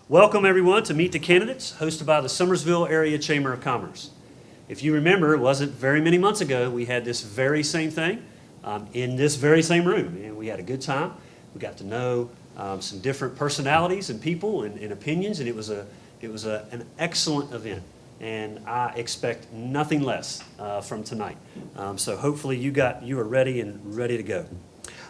Welcome everyone to Meet the Candidates, hosted by the Summersville Area Chamber of Commerce. If you remember, it wasn't very many months ago, we had this very same thing in this very same room, and we had a good time. We got to know some different personalities and people and opinions, and it was an excellent event. And I expect nothing less from tonight. So hopefully you are ready to go.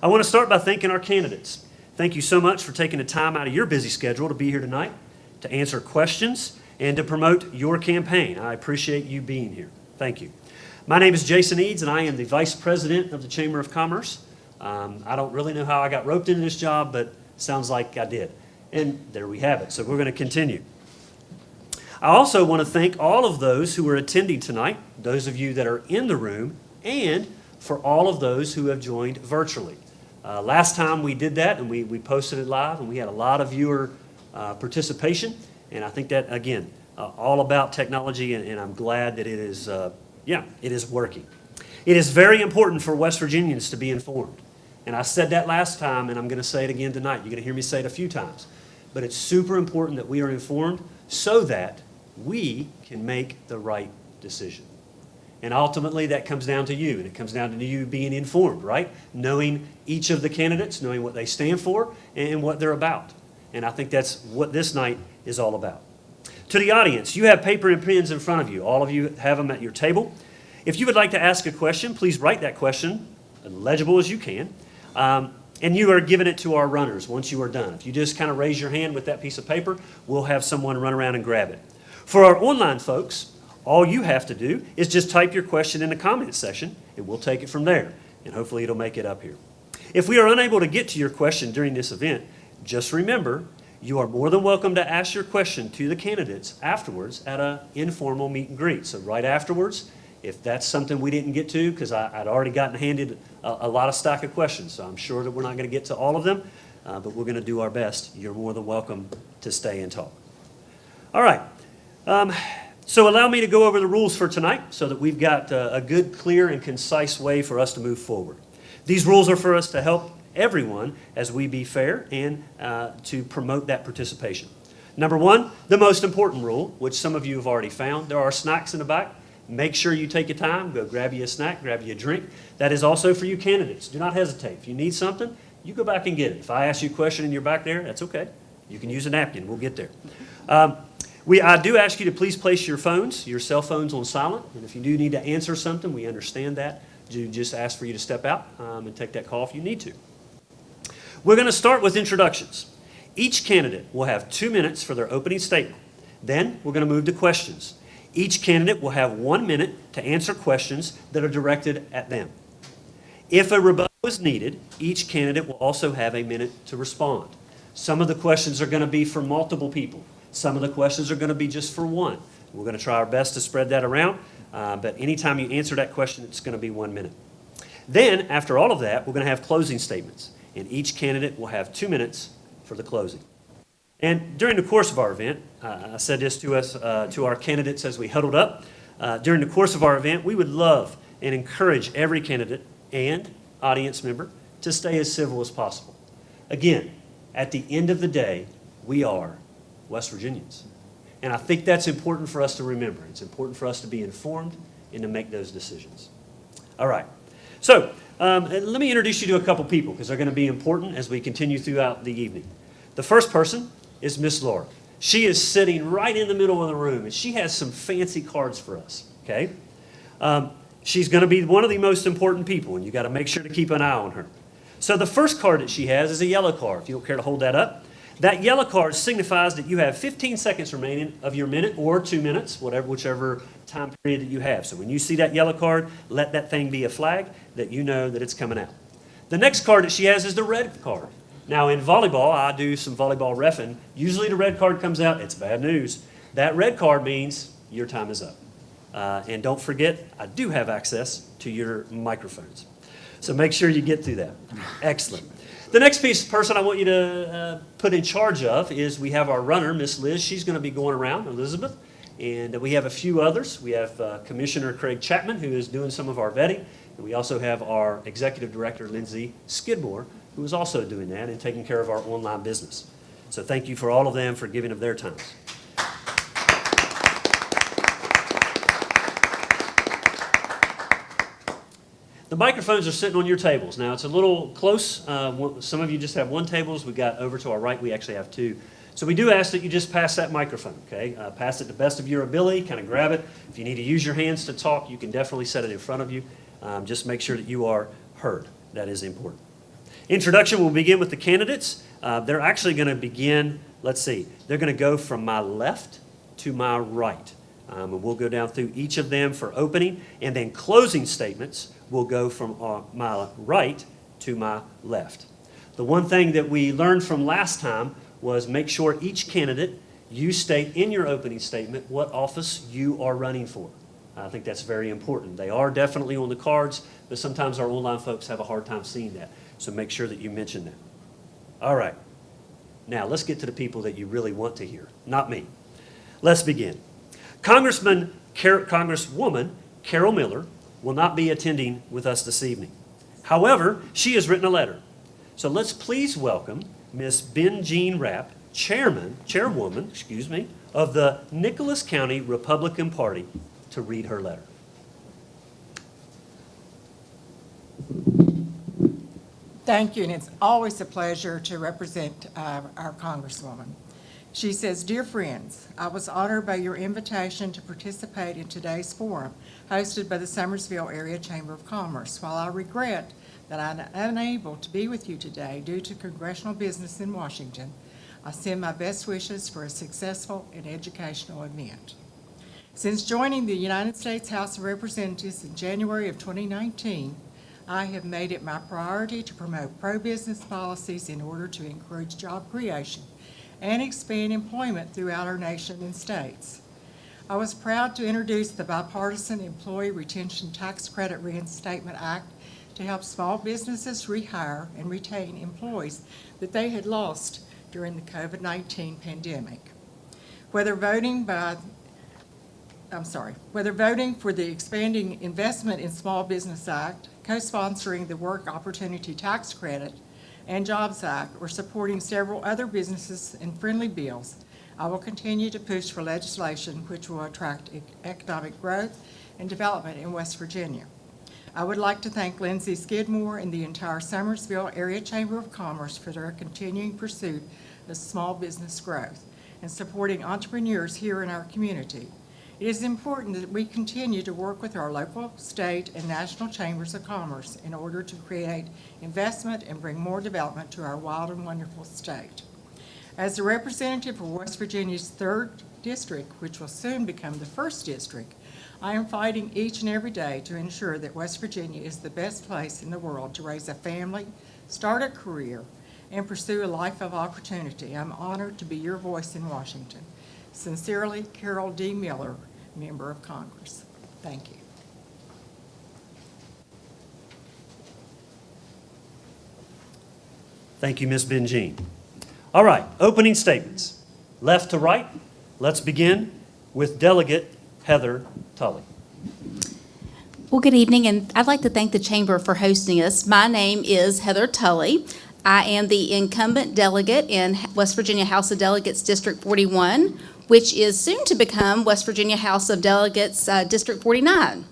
I want to start by thanking our candidates. Thank you so much for taking the time out of your busy schedule to be here tonight, to answer questions, and to promote your campaign. I appreciate you being here. Thank you. My name is Jason Eads, and I am the Vice President of the Chamber of Commerce. I don't really know how I got roped into this job, but it sounds like I did. And there we have it. So we're going to continue. I also want to thank all of those who are attending tonight, those of you that are in the room, and for all of those who have joined virtually. Last time we did that, and we posted it live, and we had a lot of viewer participation, and I think that, again, all about technology, and I'm glad that it is working. It is very important for West Virginians to be informed, and I said that last time, and I'm going to say it again tonight. You're going to hear me say it a few times, but it's super important that we are informed so that we can make the right decision. And ultimately, that comes down to you, and it comes down to you being informed, right? Knowing each of the candidates, knowing what they stand for, and what they're about. And I think that's what this night is all about. To the audience, you have paper and pens in front of you. All of you have them at your table. If you would like to ask a question, please write that question as legible as you can. And you are giving it to our runners once you are done. If you just kind of raise your hand with that piece of paper, we'll have someone run around and grab it. For our online folks, all you have to do is just type your question in the comments section, and we'll take it from there, and hopefully it'll make it up here. If we are unable to get to your question during this event, just remember, you are more than welcome to ask your question to the candidates afterwards at an informal meet and greet. So right afterwards, if that's something we didn't get to, because I'd already gotten handed a lot of stack of questions, so I'm sure that we're not going to get to all of them, but we're going to do our best. You're more than welcome to stay and talk. All right. So allow me to go over the rules for tonight so that we've got a good, clear, and concise way for us to move forward. These rules are for us to help everyone as we be fair and to promote that participation. Number one, the most important rule, which some of you have already found, there are snacks in the back. Make sure you take your time, go grab you a snack, grab you a drink. That is also for you candidates. Do not hesitate. If you need something, you go back and get it. If I ask you a question and you're back there, that's okay. You can use a napkin. We'll get there. I do ask you to please place your cell phones on silent, and if you do need to answer something, we understand that. Do just ask for you to step out and take that call if you need to. We're going to start with introductions. Each candidate will have 2 minutes for their opening statement. Then we're going to move to questions. Each candidate will have 1 minute to answer questions that are directed at them. If a rebuttal is needed, each candidate will also have a minute to respond. Some of the questions are going to be for multiple people. Some of the questions are going to be just for one. We're going to try our best to spread that around, but anytime you answer that question, it's going to be 1 minute. Then, after all of that, we're going to have closing statements, and each candidate will have 2 minutes for the closing. And during the course of our event, I said this to our candidates as we huddled up. During the course of our event, we would love and encourage every candidate and audience member to stay as civil as possible. Again, at the end of the day, we are West Virginians. And I think that's important for us to remember. It's important for us to be informed and to make those decisions. All right. So let me introduce you to a couple people because they're going to be important as we continue throughout the evening. The first person is Miss Laura. She is sitting right in the middle of the room, and she has some fancy cards for us, okay? She's going to be one of the most important people, and you got to make sure to keep an eye on her. So the first card that she has is a yellow card. If you don't care to hold that up. That yellow card signifies that you have 15 seconds remaining of your minute or 2 minutes, whichever time period that you have. So when you see that yellow card, let that thing be a flag that you know that it's coming out. The next card that she has is the red card. Now in volleyball, I do some volleyball reffing. Usually the red card comes out, it's bad news. That red card means your time is up. And don't forget, I do have access to your microphones. So make sure you get through that. Excellent. The next person I want you to put in charge of is we have our runner, Miss Liz. She's going to be going around, Elizabeth. And we have a few others. We have Commissioner Craig Chapman, who is doing some of our vetting. And we also have our Executive Director, Lindsay Skidmore, who is also doing that and taking care of our online business. So thank you for all of them for giving of their time. The microphones are sitting on your tables. Now, it's a little close. Some of you just have one tables. We got over to our right, we actually have two. So we do ask that you just pass that microphone, okay? Pass it to the best of your ability, kind of grab it. If you need to use your hands to talk, you can definitely set it in front of you. Just make sure that you are heard. That is important. Introduction will begin with the candidates. They're actually going to begin, let's see, they're going to go from my left to my right. And we'll go down through each of them for opening, and then closing statements will go from my right to my left. The one thing that we learned from last time was make sure each candidate, you state in your opening statement what office you are running for. I think that's very important. They are definitely on the cards, but sometimes our online folks have a hard time seeing that. So make sure that you mention that. All right. Now let's get to the people that you really want to hear, not me. Let's begin. Congresswoman Carol Miller will not be attending with us this evening. However, she has written a letter. So let's please welcome Ms. Ben-Jean Rapp, chairwoman, of the Nicholas County Republican Party, to read her letter. Thank you, and it's always a pleasure to represent our Congresswoman. She says, "Dear friends, I was honored by your invitation to participate in today's forum hosted by the Summersville Area Chamber of Commerce. While I regret that I'm unable to be with you today due to congressional business in Washington, I send my best wishes for a successful and educational event. Since joining the United States House of Representatives in January of 2019, I have made it my priority to promote pro-business policies in order to encourage job creation and expand employment throughout our nation and states. I was proud to introduce the Bipartisan Employee Retention Tax Credit Reinstatement Act to help small businesses rehire and retain employees that they had lost during the COVID-19 pandemic. Whether voting for the Expanding Investment in Small Business Act, co-sponsoring the Work Opportunity Tax Credit and Jobs Act, or supporting several other businesses and friendly bills, I will continue to push for legislation which will attract economic growth and development in West Virginia. I would like to thank Lindsay Skidmore and the entire Summersville Area Chamber of Commerce for their continuing pursuit of small business growth and supporting entrepreneurs here in our community. It is important that we continue to work with our local, state, and national chambers of commerce in order to create investment and bring more development to our wild and wonderful state. As a representative for West Virginia's 3rd District, which will soon become the 1st District, I am fighting each and every day to ensure that West Virginia is the best place in the world to raise a family, start a career, and pursue a life of opportunity. I'm honored to be your voice in Washington. Sincerely, Carol D. Miller, Member of Congress. Thank you. Thank you, Ms. Ben-Jean. All right, opening statements. Left to right, let's begin with Delegate Heather Tully. Well, good evening, and I'd like to thank the Chamber for hosting us. My name is Heather Tully. I am the incumbent delegate in West Virginia House of Delegates District 41, which is soon to become West Virginia House of Delegates District 49.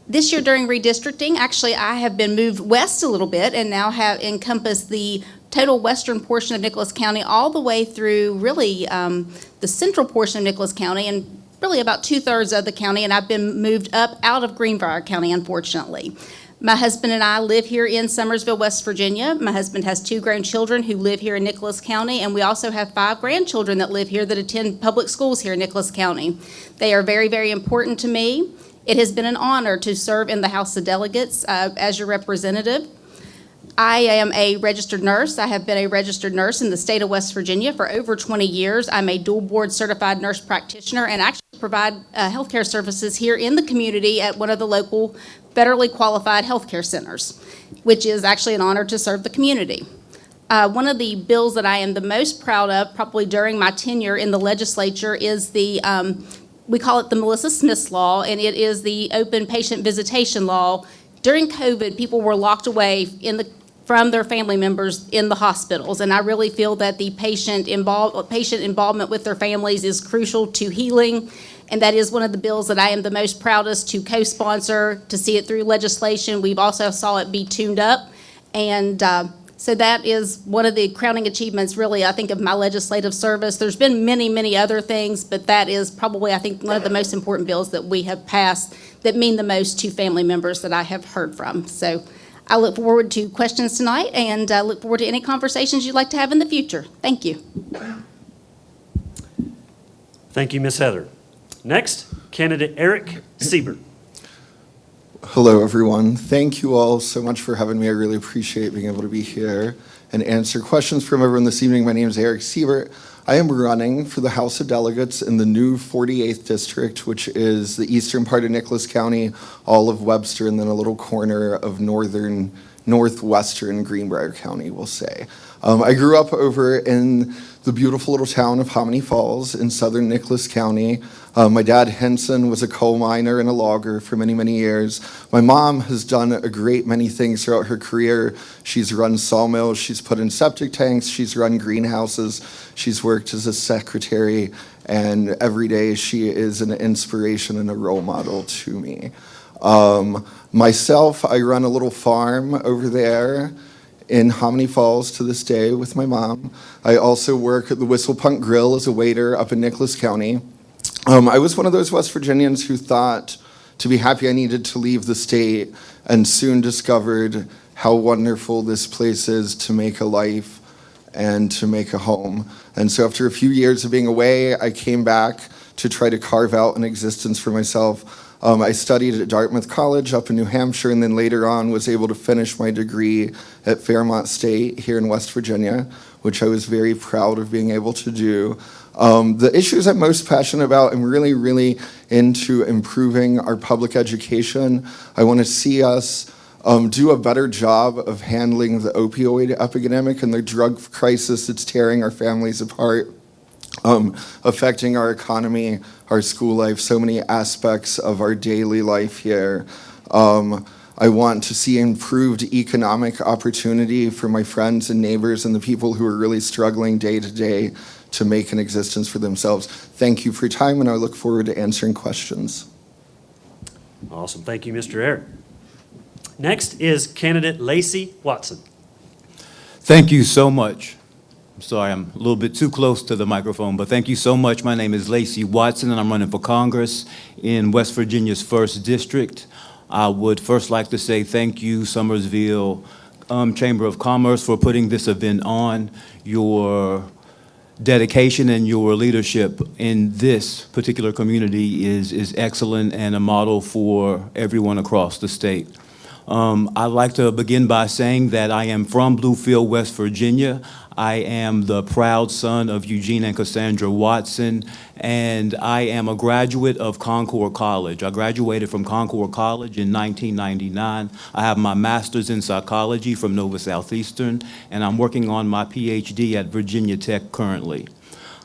This year during redistricting, actually I have been moved west a little bit and now have encompassed the total western portion of Nicholas County all the way through really the central portion of Nicholas County and really about 2/3 of the county, and I've been moved up out of Greenbrier County, unfortunately. My husband and I live here in Summersville, West Virginia. My husband has 2 grown children who live here in Nicholas County, and we also have 5 grandchildren that live here that attend public schools here in Nicholas County. They are very, very important to me. It has been an honor to serve in the House of Delegates as your representative. I am a registered nurse. I have been a registered nurse in the state of West Virginia for over 20 years. I'm a dual board certified nurse practitioner and actually provide healthcare services here in the community at one of the local federally qualified healthcare centers, which is actually an honor to serve the community. One of the bills that I am the most proud of, probably during my tenure in the legislature, is the, we call it the Melissa Smith Law, and it is the open patient visitation law. During COVID, people were locked away in the from their family members in the hospitals. And I really feel that the patient involvement with their families is crucial to healing. And that is one of the bills that I am the most proudest to co-sponsor, to see it through legislation. We've also saw it be tuned up. And so that is one of the crowning achievements, really, I think, of my legislative service. There's been many, many other things, but that is probably, I think, one of the most important bills that we have passed that mean the most to family members that I have heard from. So I look forward to questions tonight, and I look forward to any conversations you'd like to have in the future. Thank you. Thank you, Ms. Heather. Next, candidate Eric Siebert. Hello, everyone. Thank you all so much for having me. I really appreciate being able to be here and answer questions from everyone this evening. My name is Eric Siebert. I am running for the House of Delegates in the new 48th District, which is the eastern part of Nicholas County, all of Webster, and then a little corner of northwestern Greenbrier County, we'll say. I grew up over in the beautiful little town of Hominy Falls in southern Nicholas County. My dad, Henson, was a coal miner and a logger for many, many years. My mom has done a great many things throughout her career. She's run sawmills, she's put in septic tanks, she's run greenhouses, she's worked as a secretary, and every day she is an inspiration and a role model to me. Myself, I run a little farm over there in Hominy Falls to this day with my mom. I also work at the Whistle Punk Grill as a waiter up in Nicholas County. I was one of those West Virginians who thought to be happy I needed to leave the state, and soon discovered how wonderful this place is to make a life and to make a home. And so after a few years of being away, I came back to try to carve out an existence for myself. I studied at Dartmouth College up in New Hampshire, and then later on was able to finish my degree at Fairmont State here in West Virginia, which I was very proud of being able to do. The issues I'm most passionate about, I'm really, really into improving our public education. I want to see us do a better job of handling the opioid epidemic and the drug crisis that's tearing our families apart, affecting our economy, our school life, so many aspects of our daily life here. I want to see improved economic opportunity for my friends and neighbors and the people who are really struggling day to day to make an existence for themselves. Thank you for your time, and I look forward to answering questions. Awesome. Thank you, Mr. Eric. Next is candidate Lacey Watson. Thank you so much. I'm sorry, I'm a little bit too close to the microphone, but thank you so much. My name is Lacey Watson, and I'm running for Congress in West Virginia's 1st District. I would first like to say thank you, Summersville Chamber of Commerce, for putting this event on. Your dedication and your leadership in this particular community is excellent and a model for everyone across the state. I'd like to begin by saying that I am from Bluefield, West Virginia. I am the proud son of Eugene and Cassandra Watson, and I am a graduate of Concord College. I graduated from Concord College in 1999. I have my master's in psychology from Nova Southeastern, and I'm working on my PhD at Virginia Tech currently.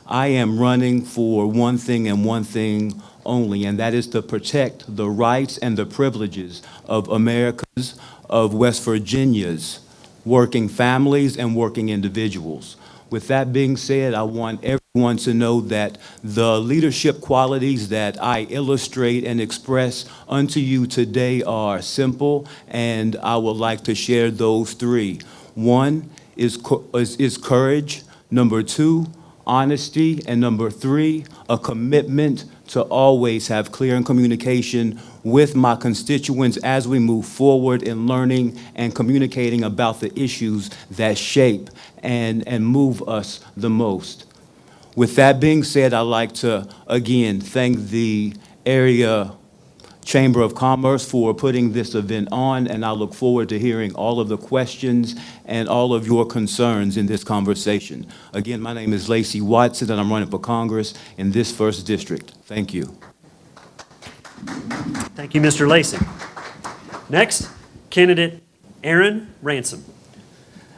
I am running for one thing and one thing only, and that is to protect the rights and the privileges of America's, of West Virginia's working families and working individuals. With that being said, I want everyone to know that the leadership qualities that I illustrate and express unto you today are simple, and I would like to share those three. One is courage. Number two, honesty. And number three, a commitment to always have clear communication with my constituents as we move forward in learning and communicating about the issues that shape and move us the most. With that being said, I'd like to, again, thank the area Chamber of Commerce for putting this event on, and I look forward to hearing all of the questions and all of your concerns in this conversation. Again, my name is Lacey Watson, and I'm running for Congress in this 1st District. Thank you. Thank you, Mr. Lacey. Next, candidate Aaron Ransom.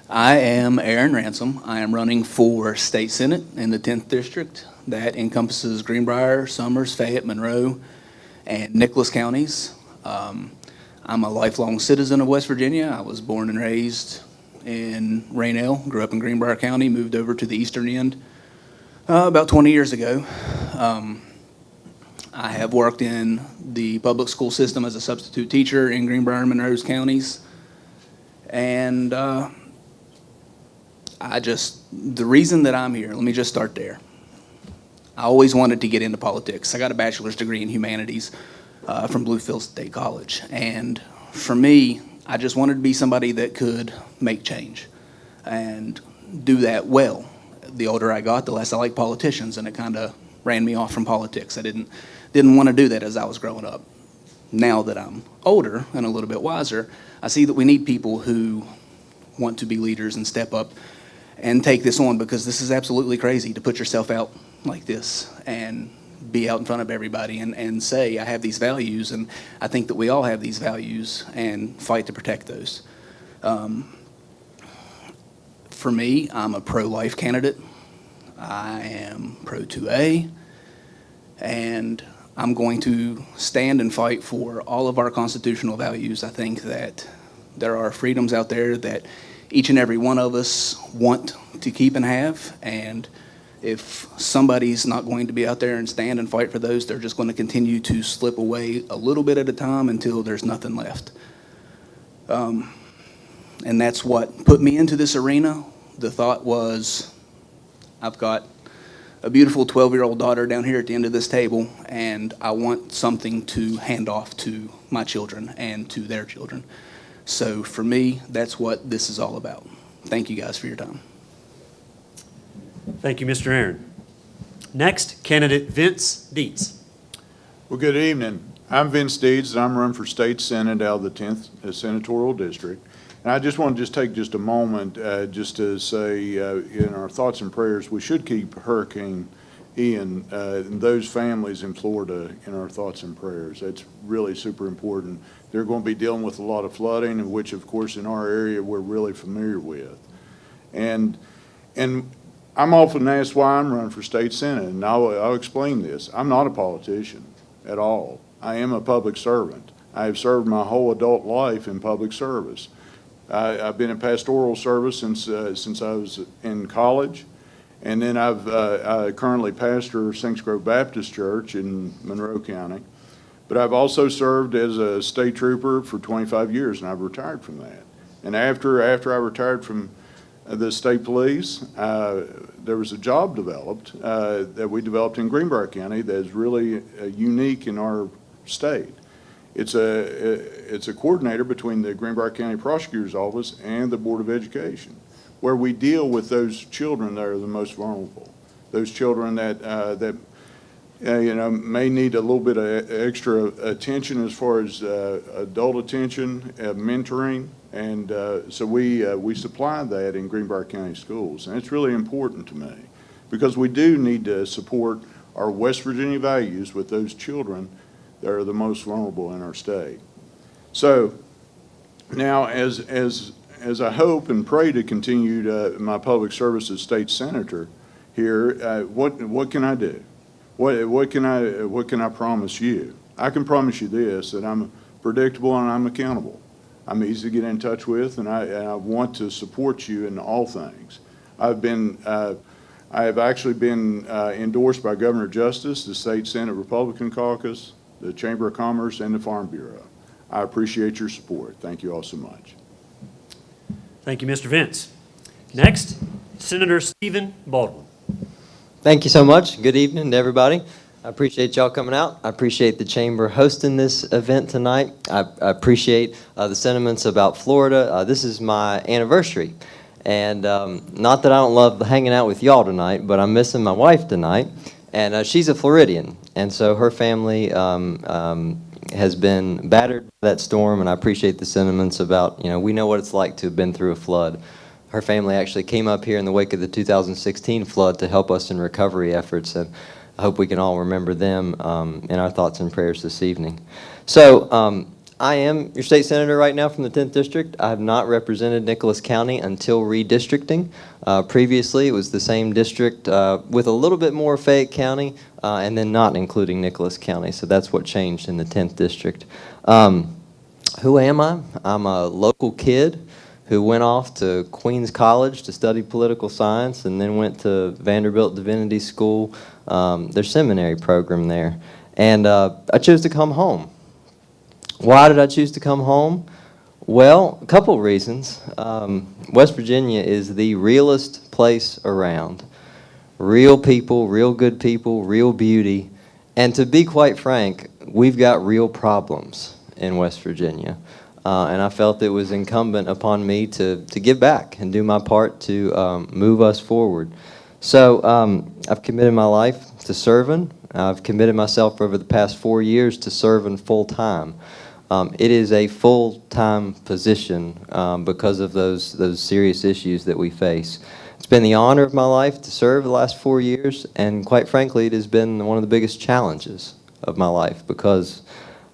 I am Aaron Ransom. I am running for State Senate in the 10th District. That encompasses Greenbrier, Summers, Fayette, Monroe, and Nicholas counties. I'm a lifelong citizen of West Virginia. I was born and raised in Rainelle, grew up in Greenbrier County, moved over to the eastern end about 20 years ago. I have worked in the public school system as a substitute teacher in Greenbrier and Monroe counties. And the reason that I'm here, let me just start there. I always wanted to get into politics. I got a bachelor's degree in humanities from Bluefield State College. And for me, I just wanted to be somebody that could make change and do that well. The older I got, the less I liked politicians, and it kind of ran me off from politics. I didn't want to do that as I was growing up. Now that I'm older and a little bit wiser, I see that we need people who want to be leaders and step up and take this on, because this is absolutely crazy to put yourself out like this and be out in front of everybody and say, I have these values, and I think that we all have these values, and fight to protect those. For me, I'm a pro-life candidate. I am pro-2A, and I'm going to stand and fight for all of our constitutional values. I think that there are freedoms out there that each and every one of us want to keep and have, and if somebody's not going to be out there and stand and fight for those, they're just going to continue to slip away a little bit at a time until there's nothing left. And that's what put me into this arena. The thought was, I've got a beautiful 12-year-old daughter down here at the end of this table, and I want something to hand off to my children and to their children. So for me, that's what this is all about. Thank you guys for your time. Thank you, Mr. Aaron. Next, candidate Vince Dietz. Well, good evening. I'm Vince Dietz, and I'm running for state senate out of the 10th senatorial district. And I just want to take a moment just to say in our thoughts and prayers, we should keep Hurricane Ian and those families in Florida in our thoughts and prayers. That's really super important. They're going to be dealing with a lot of flooding, which, of course, in our area we're really familiar with. And I'm often asked why I'm running for state senate, and I'll explain this. I'm not a politician at all. I am a public servant. I have served my whole adult life in public service. I've been in pastoral service since I was in college, and then I currently pastor Saints Grove Baptist Church in Monroe County. But I've also served as a state trooper for 25 years, and I've retired from that. And after I retired from the state police, there was a job developed that we developed in Greenbrier County that is really unique in our state. It's a coordinator between the Greenbrier County Prosecutor's Office and the Board of Education, where we deal with those children that are the most vulnerable, those children that may need a little bit of extra attention as far as adult attention, mentoring, and so we supply that in Greenbrier County schools, and it's really important to me because we do need to support our West Virginia values with those children that are the most vulnerable in our state. So now, as I hope and pray to continue my public service as state senator here, what can I do? What can I promise you? I can promise you this: that I'm predictable and I'm accountable. I'm easy to get in touch with, and I want to support you in all things. I have actually been endorsed by Governor Justice, the State Senate Republican Caucus, the Chamber of Commerce, and the Farm Bureau. I appreciate your support. Thank you all so much. Thank you, Mr. Vince. Next, Senator Stephen Baldwin. Thank you so much. Good evening to everybody. I appreciate y'all coming out. I appreciate the Chamber hosting this event tonight. I appreciate the sentiments about Florida. This is my anniversary. And not that I don't love hanging out with y'all tonight, but I'm missing my wife tonight. And she's a Floridian. And so her family has been battered by that storm. And I appreciate the sentiments about, we know what it's like to have been through a flood. Her family actually came up here in the wake of the 2016 flood to help us in recovery efforts, and I hope we can all remember them in our thoughts and prayers this evening. So I am your state senator right now from the 10th District. I have not represented Nicholas County until redistricting. Previously, it was the same district with a little bit more Fayette County, and then not including Nicholas County, so that's what changed in the 10th District. Who am I? I'm a local kid who went off to Queens College to study political science and then went to Vanderbilt Divinity School, their seminary program there. And I chose to come home. Why did I choose to come home? Well, a couple of reasons. West Virginia is the realest place around. Real people, real good people, real beauty. And to be quite frank, we've got real problems in West Virginia. And I felt it was incumbent upon me to give back and do my part to move us forward. So I've committed my life to serving. I've committed myself over the past 4 years to serving full-time. It is a full-time position because of those serious issues that we face. It's been the honor of my life to serve the last 4 years, and quite frankly, it has been one of the biggest challenges of my life because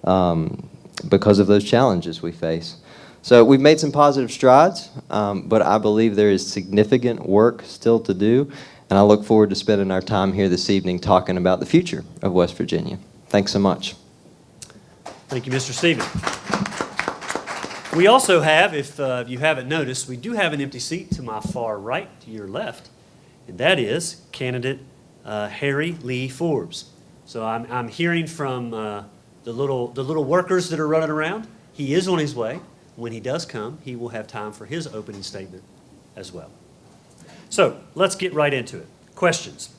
of those challenges we face. So we've made some positive strides, but I believe there is significant work still to do, and I look forward to spending our time here this evening talking about the future of West Virginia. Thanks so much. Thank you, Mr. Stephen. We also have, if you haven't noticed, we do have an empty seat to my far right, to your left, and that is candidate Harry Lee Forbes. So I'm hearing from the little workers that are running around. He is on his way. When he does come, he will have time for his opening statement as well. So let's get right into it. Questions.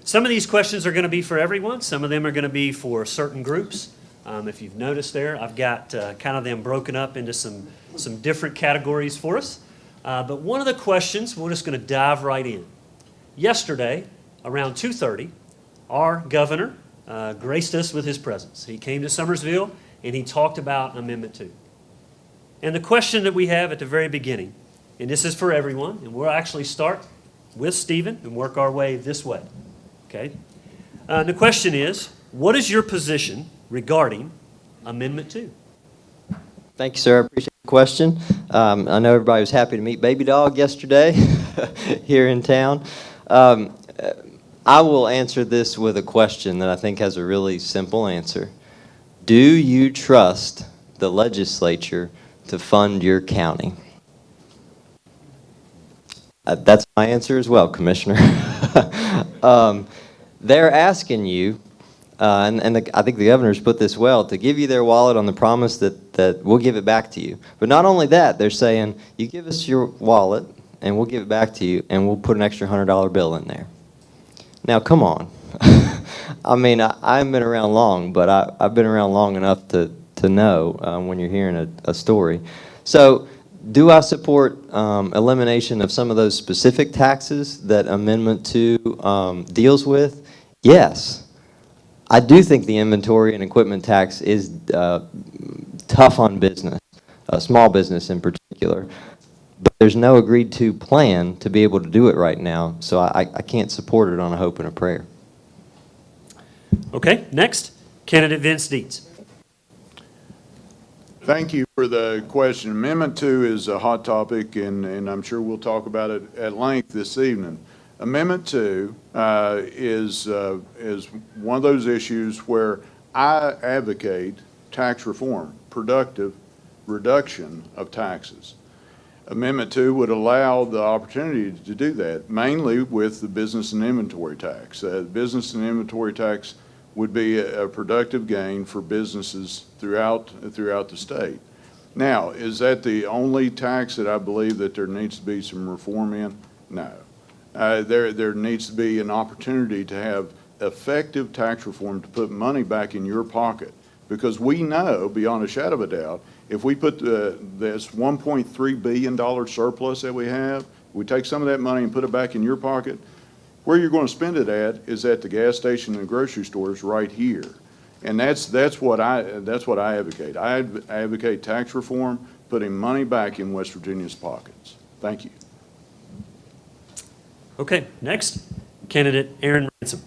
Some of these questions are going to be for everyone. Some of them are going to be for certain groups. If you've noticed there, I've got kind of them broken up into some different categories for us. But one of the questions, we're just going to dive right in. Yesterday, around 2:30, our governor graced us with his presence. He came to Summersville and he talked about Amendment 2. And the question that we have at the very beginning, and this is for everyone, and we'll actually start with Stephen and work our way this way. Okay? The question is, what is your position regarding Amendment 2? Thank you, sir. I appreciate the question. I know everybody was happy to meet Baby Dog yesterday here in town. I will answer this with a question that I think has a really simple answer. Do you trust the legislature to fund your county? That's my answer as well, Commissioner. They're asking you, I think the governor's put this well, to give you their wallet on the promise that we'll give it back to you. But not only that, they're saying, you give us your wallet and we'll give it back to you and we'll put an extra $100 bill in there. Now, come on. I mean, I haven't been around long, but I've been around long enough to know when you're hearing a story. So, do I support elimination of some of those specific taxes that Amendment 2 deals with? Yes. I do think the inventory and equipment tax is tough on business, small business in particular. But there's no agreed-to plan to be able to do it right now, so I can't support it on a hope and a prayer. Okay, next, candidate Vince Dietz. Thank you for the question. Amendment 2 is a hot topic, and I'm sure we'll talk about it at length this evening. Amendment 2 is one of those issues where I advocate tax reform, productive reduction of taxes. Amendment 2 would allow the opportunity to do that, mainly with the business and inventory tax. Business and inventory tax would be a productive gain for businesses throughout the state. Now, is that the only tax that I believe that there needs to be some reform in? No. There needs to be an opportunity to have effective tax reform to put money back in your pocket. Because we know, beyond a shadow of a doubt, if we put this $1.3 billion surplus that we have, we take some of that money and put it back in your pocket, where you're going to spend it at is at the gas station and grocery stores right here. And that's what I advocate. I advocate tax reform, putting money back in West Virginia's pockets. Thank you. Okay, next, candidate Aaron Ransom.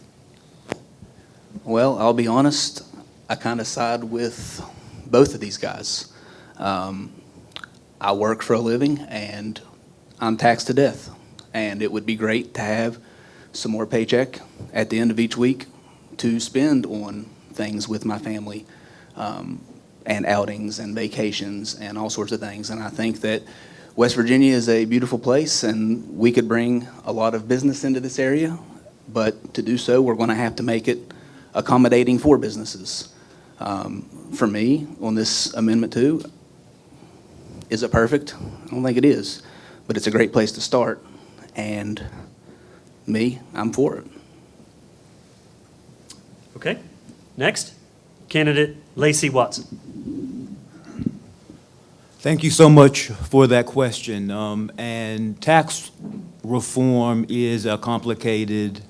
Well, I'll be honest, I kind of side with both of these guys. I work for a living and I'm taxed to death. And it would be great to have some more paycheck at the end of each week to spend on things with my family, and outings and vacations and all sorts of things. And I think that West Virginia is a beautiful place, and we could bring a lot of business into this area, but to do so, we're going to have to make it accommodating for businesses. For me, on this Amendment 2, is it perfect? I don't think it is, but it's a great place to start, and I'm for it. Okay, next, candidate Lacey Watson. Thank you so much for that question. And tax reform is a complicated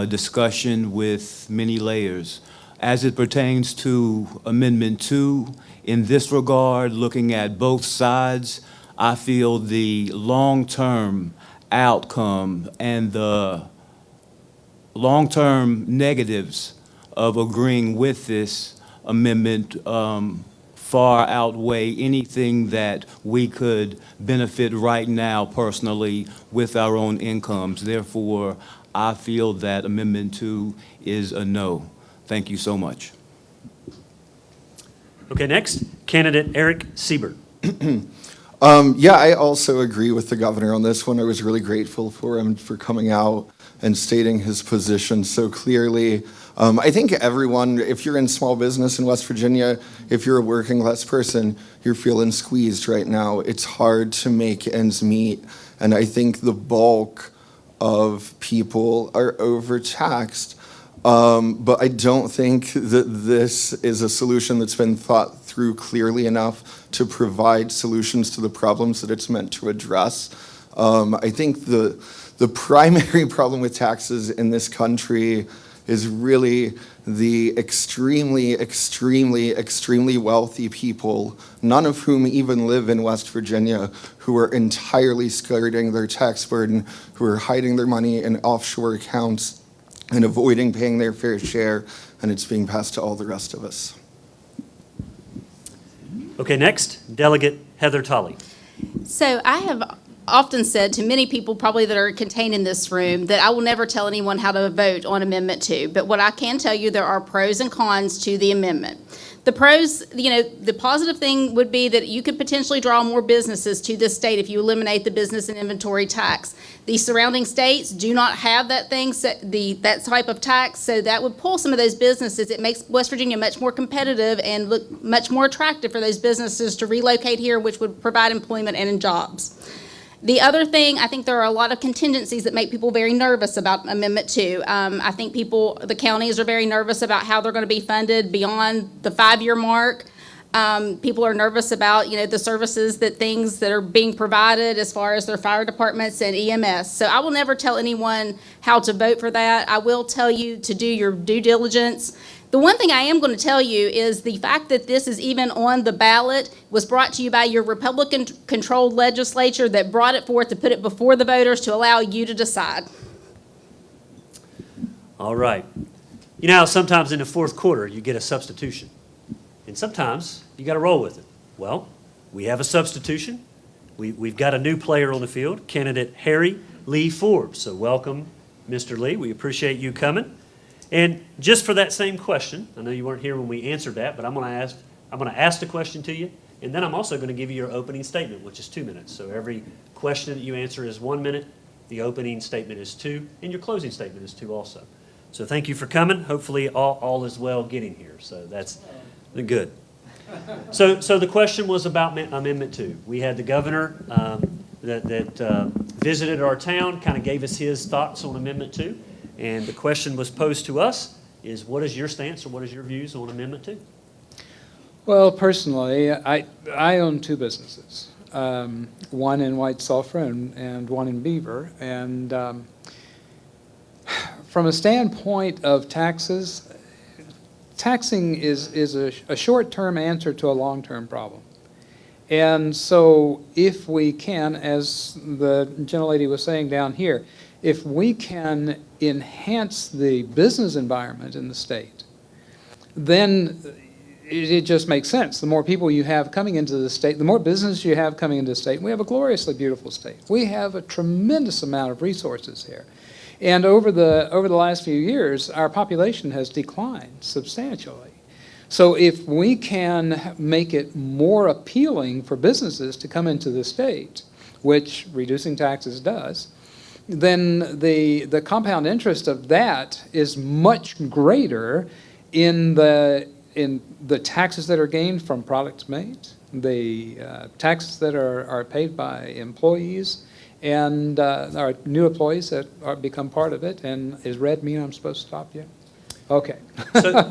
discussion with many layers. As it pertains to Amendment 2, in this regard, looking at both sides, I feel the long-term outcome and the long-term negatives of agreeing with this amendment far outweigh anything that we could benefit right now personally with our own incomes. Therefore, I feel that Amendment 2 is a no. Thank you so much. Okay, next, candidate Eric Siebert. Yeah, I also agree with the governor on this one. I was really grateful for him for coming out and stating his position so clearly. I think everyone, if you're in small business in West Virginia, if you're a working class person, you're feeling squeezed right now. It's hard to make ends meet. And I think the bulk of people are overtaxed. But I don't think that this is a solution that's been thought through clearly enough to provide solutions to the problems that it's meant to address. I think the primary problem with taxes in this country is really the extremely, extremely, extremely wealthy people, none of whom even live in West Virginia, who are entirely skirting their tax burden, who are hiding their money in offshore accounts and avoiding paying their fair share, and it's being passed to all the rest of us. Okay, next, Delegate Heather Tully. So I have often said to many people probably that are contained in this room that I will never tell anyone how to vote on Amendment 2. But what I can tell you, there are pros and cons to the amendment. The pros, the positive thing would be that you could potentially draw more businesses to this state if you eliminate the business and inventory tax. The surrounding states do not have that that type of tax, so that would pull some of those businesses. It makes West Virginia much more competitive and look much more attractive for those businesses to relocate here, which would provide employment and jobs. The other thing, I think there are a lot of contingencies that make people very nervous about Amendment 2. I think the counties are very nervous about how they're going to be funded beyond the 5-year mark. People are nervous about, the services things that are being provided as far as their fire departments and EMS. So I will never tell anyone how to vote for that. I will tell you to do your due diligence. The one thing I am going to tell you is the fact that this is even on the ballot was brought to you by your Republican-controlled legislature that brought it forth to put it before the voters to allow you to decide. All right. You know how sometimes in the fourth quarter you get a substitution, and sometimes you got to roll with it. Well, we have a substitution. We've got a new player on the field, candidate Harry Lee Forbes. So welcome, Mr. Lee. We appreciate you coming. And just for that same question, I know you weren't here when we answered that, but I'm going to ask the question to you, and then I'm also going to give you your opening statement, which is 2 minutes. So every question that you answer is 1 minute, the opening statement is 2, and your closing statement is 2 also. So thank you for coming. Hopefully all is well getting here. So that's good. So the question was about Amendment 2. We had the governor that visited our town, kind of gave us his thoughts on Amendment 2. And the question was posed to us is, what is your stance or what is your views on Amendment 2? Well, personally, I own 2 businesses, one in White Sulphur and one in Beaver. And from a standpoint of taxes, taxing is a short-term answer to a long-term problem. And so if we can, as the gentlelady was saying down here, if we can enhance the business environment in the state, then it just makes sense. The more people you have coming into the state, the more business you have coming into the state. We have a gloriously beautiful state. We have a tremendous amount of resources here. And over the last few years, our population has declined substantially. So if we can make it more appealing for businesses to come into the state, which reducing taxes does, then the compound interest of that is much greater in the taxes that are gained from products made, the taxes that are paid by employees, and our new employees that become part of it. And is red mean I'm supposed to stop you? Okay.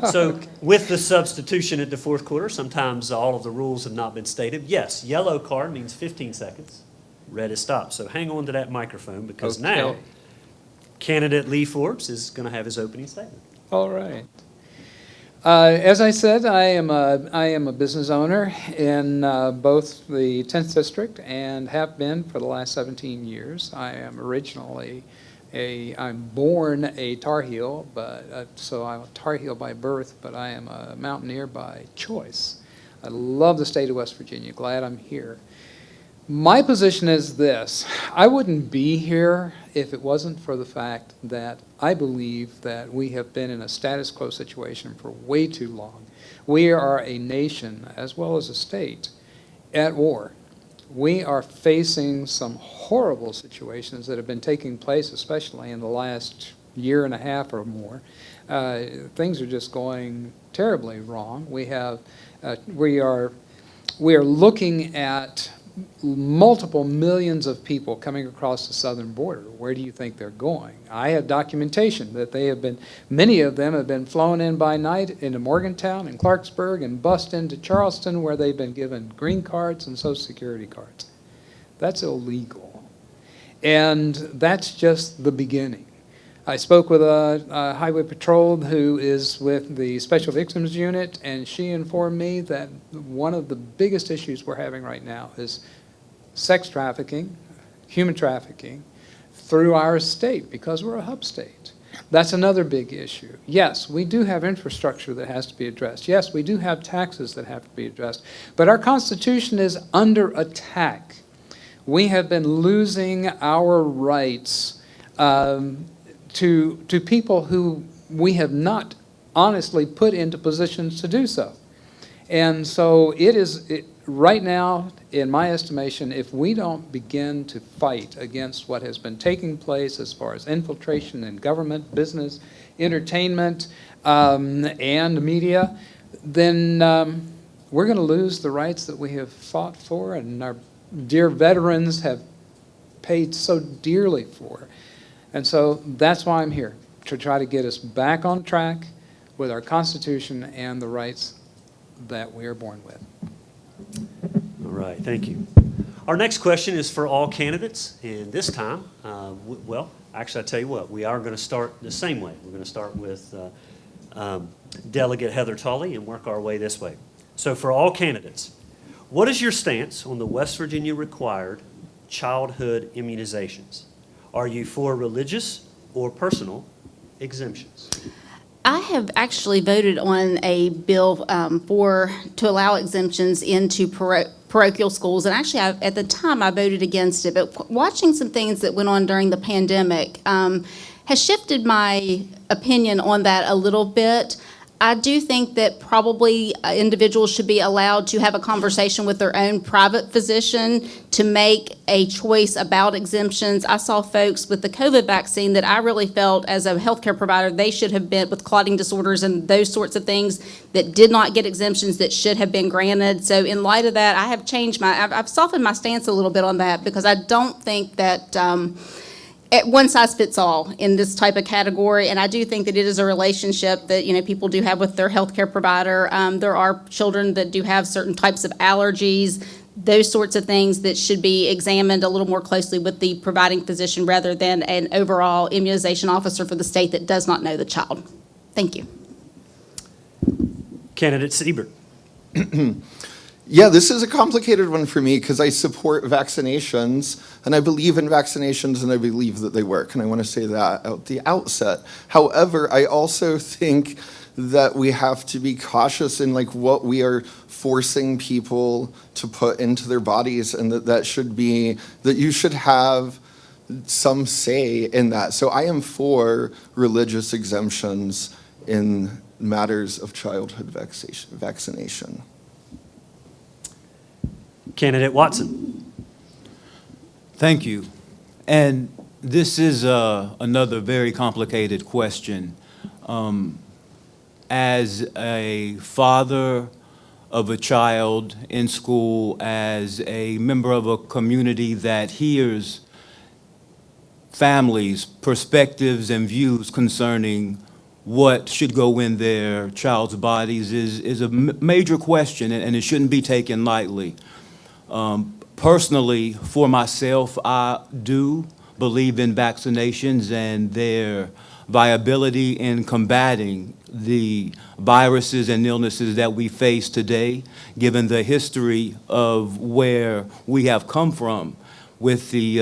So with the substitution at the fourth quarter, sometimes all of the rules have not been stated. Yes, yellow card means 15 seconds, red is stop. So hang on to that microphone because now Okay. candidate Lee Forbes is going to have his opening statement. All right. As I said, I am a business owner in both the 10th District and have been for the last 17 years. I am originally I'm born a Tar Heel, but so I'm a Tar Heel by birth, but I am a mountaineer by choice. I love the state of West Virginia. Glad I'm here. My position is this: I wouldn't be here if it wasn't for the fact that I believe that we have been in a status quo situation for way too long. We are a nation, as well as a state, at war. We are facing some horrible situations that have been taking place, especially in the last year and a half or more. Things are just going terribly wrong. We are looking at multiple millions of people coming across the southern border. Where do you think they're going? I have documentation that many of them have been flown in by night into Morgantown and Clarksburg and bussed into Charleston, where they've been given green cards and Social Security cards. That's illegal. And that's just the beginning. I spoke with a highway patrol who is with the Special Victims Unit, and she informed me that one of the biggest issues we're having right now is sex trafficking, human trafficking, through our state, because we're a hub state. That's another big issue. Yes, we do have infrastructure that has to be addressed. Yes, we do have taxes that have to be addressed. But our Constitution is under attack. We have been losing our rights to people who we have not honestly put into positions to do so. And so right now, in my estimation, if we don't begin to fight against what has been taking place as far as infiltration in government, business, entertainment, and media, then we're going to lose the rights that we have fought for and our dear veterans have paid so dearly for. And so that's why I'm here, to try to get us back on track with our Constitution and the rights that we are born with. All right, thank you. Our next question is for all candidates, and this time, well, actually, I tell you what, we are going to start the same way. We're going to start with Delegate Heather Tully and work our way this way. So for all candidates, what is your stance on the West Virginia required childhood immunizations? Are you for religious or personal exemptions? I have actually voted on a bill to allow exemptions into parochial schools, and actually, at the time, I voted against it. But watching some things that went on during the pandemic has shifted my opinion on that a little bit. I do think that probably individuals should be allowed to have a conversation with their own private physician to make a choice about exemptions. I saw folks with the COVID vaccine that I really felt as a healthcare provider, they should have been with clotting disorders and those sorts of things that did not get exemptions that should have been granted. So in light of that, I have changed I've softened my stance a little bit on that because I don't think that one size fits all in this type of category, and I do think that it is a relationship that people do have with their healthcare provider. There are children that do have certain types of allergies, those sorts of things that should be examined a little more closely with the providing physician rather than an overall immunization officer for the state that does not know the child. Thank you. Candidate Siebert. Yeah, this is a complicated one for me because I support vaccinations and I believe in vaccinations and I believe that they work. And I want to say that at the outset. However, I also think that we have to be cautious in what we are forcing people to put into their bodies, and that you should have some say in that. So I am for religious exemptions in matters of childhood vaccination. Candidate Watson. Thank you. And this is another very complicated question. As a father of a child in school, as a member of a community that hears families' perspectives and views concerning what should go in their child's bodies is a major question, and it shouldn't be taken lightly. Personally, for myself, I do believe in vaccinations and their viability in combating the viruses and illnesses that we face today, given the history of where we have come from with the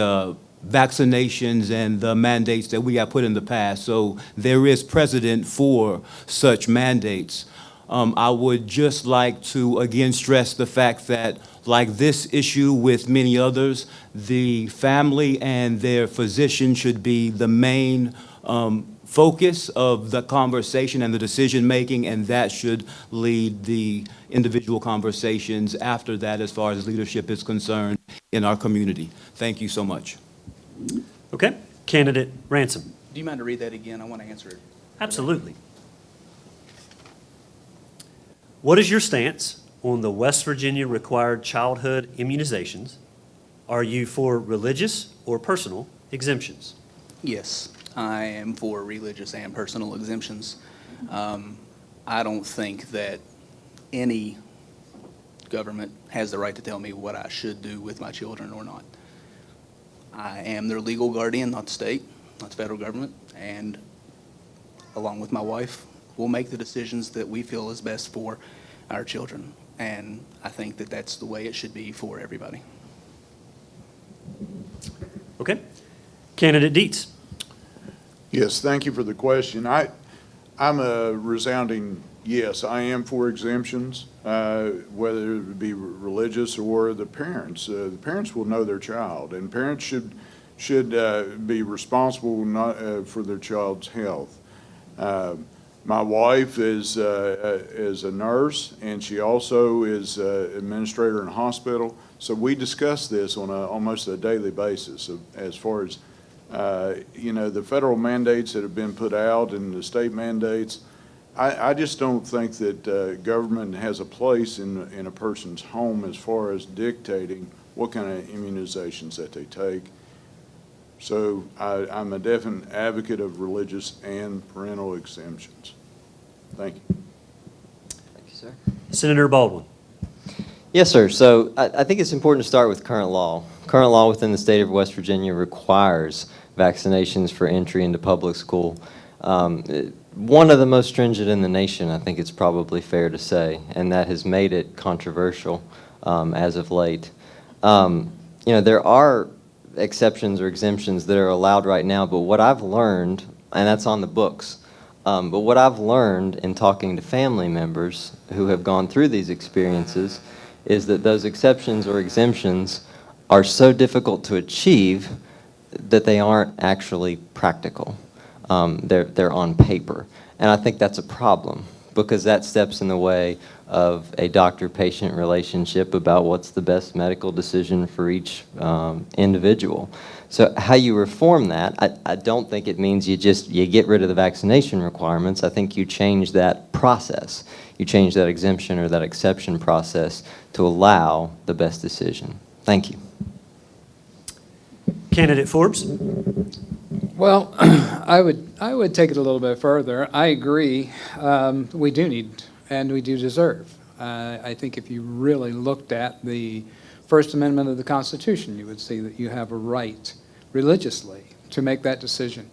vaccinations and the mandates that we have put in the past. So there is precedent for such mandates. I would just like to again stress the fact that, like this issue with many others, the family and their physician should be the main focus of the conversation and the decision-making, and that should lead the individual conversations after that as far as leadership is concerned in our community. Thank you so much. Okay. Candidate Ransom. Do you mind to read that again? I want to answer it. Absolutely. What is your stance on the West Virginia required childhood immunizations? Are you for religious or personal exemptions? Yes, I am for religious and personal exemptions. I don't think that any government has the right to tell me what I should do with my children or not. I am their legal guardian, not the state, not the federal government, and along with my wife, we'll make the decisions that we feel is best for our children. And I think that that's the way it should be for everybody. Okay. Candidate Dietz. Yes, thank you for the question. I'm a resounding yes. I am for exemptions, whether it be religious or the parents. The parents will know their child, and parents should be responsible for their child's health. My wife is a nurse, and she also is administrator in a hospital. So we discuss this on almost a daily basis as far as the federal mandates that have been put out and the state mandates. I just don't think that government has a place in a person's home as far as dictating what kind of immunizations that they take. So I'm a definite advocate of religious and parental exemptions. Thank you. Thank you, sir. Senator Baldwin. Yes, sir. So I think it's important to start with current law. Current law within the state of West Virginia requires vaccinations for entry into public school. One of the most stringent in the nation, I think it's probably fair to say, and that has made it controversial as of late. There are exceptions or exemptions that are allowed right now, but what I've learned, and that's on the books, but what I've learned in talking to family members who have gone through these experiences is that those exceptions or exemptions are so difficult to achieve that they aren't actually practical. They're on paper. And I think that's a problem because that steps in the way of a doctor-patient relationship about what's the best medical decision for each individual. So how you reform that, I don't think it means you get rid of the vaccination requirements. I think you change that process. You change that exemption or that exception process to allow the best decision. Thank you. Candidate Forbes. Well, I would take it a little bit further. I agree. We do need and we do deserve. I think if you really looked at the First Amendment of the Constitution, you would see that you have a right religiously to make that decision.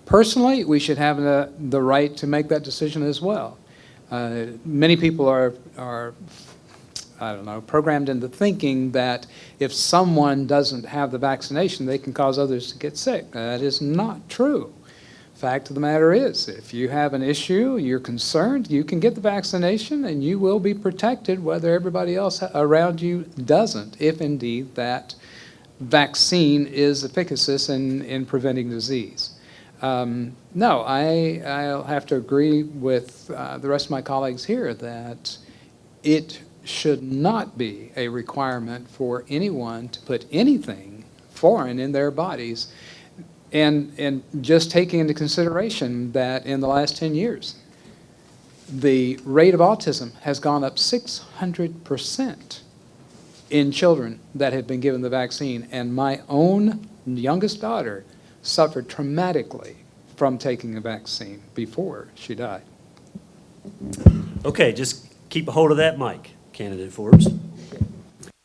Personally, we should have the right to make that decision as well. Many people are programmed into thinking that if someone doesn't have the vaccination, they can cause others to get sick. That is not true. Fact of the matter is, if you have an issue, you're concerned, you can get the vaccination and you will be protected whether everybody else around you doesn't, if indeed that vaccine is efficacious in preventing disease. No, I'll have to agree with the rest of my colleagues here that it should not be a requirement for anyone to put anything foreign in their bodies. And just taking into consideration that in the last 10 years, the rate of autism has gone up 600% in children that have been given the vaccine. And my own youngest daughter suffered traumatically from taking a vaccine before she died. Okay, just keep a hold of that mic, candidate Forbes.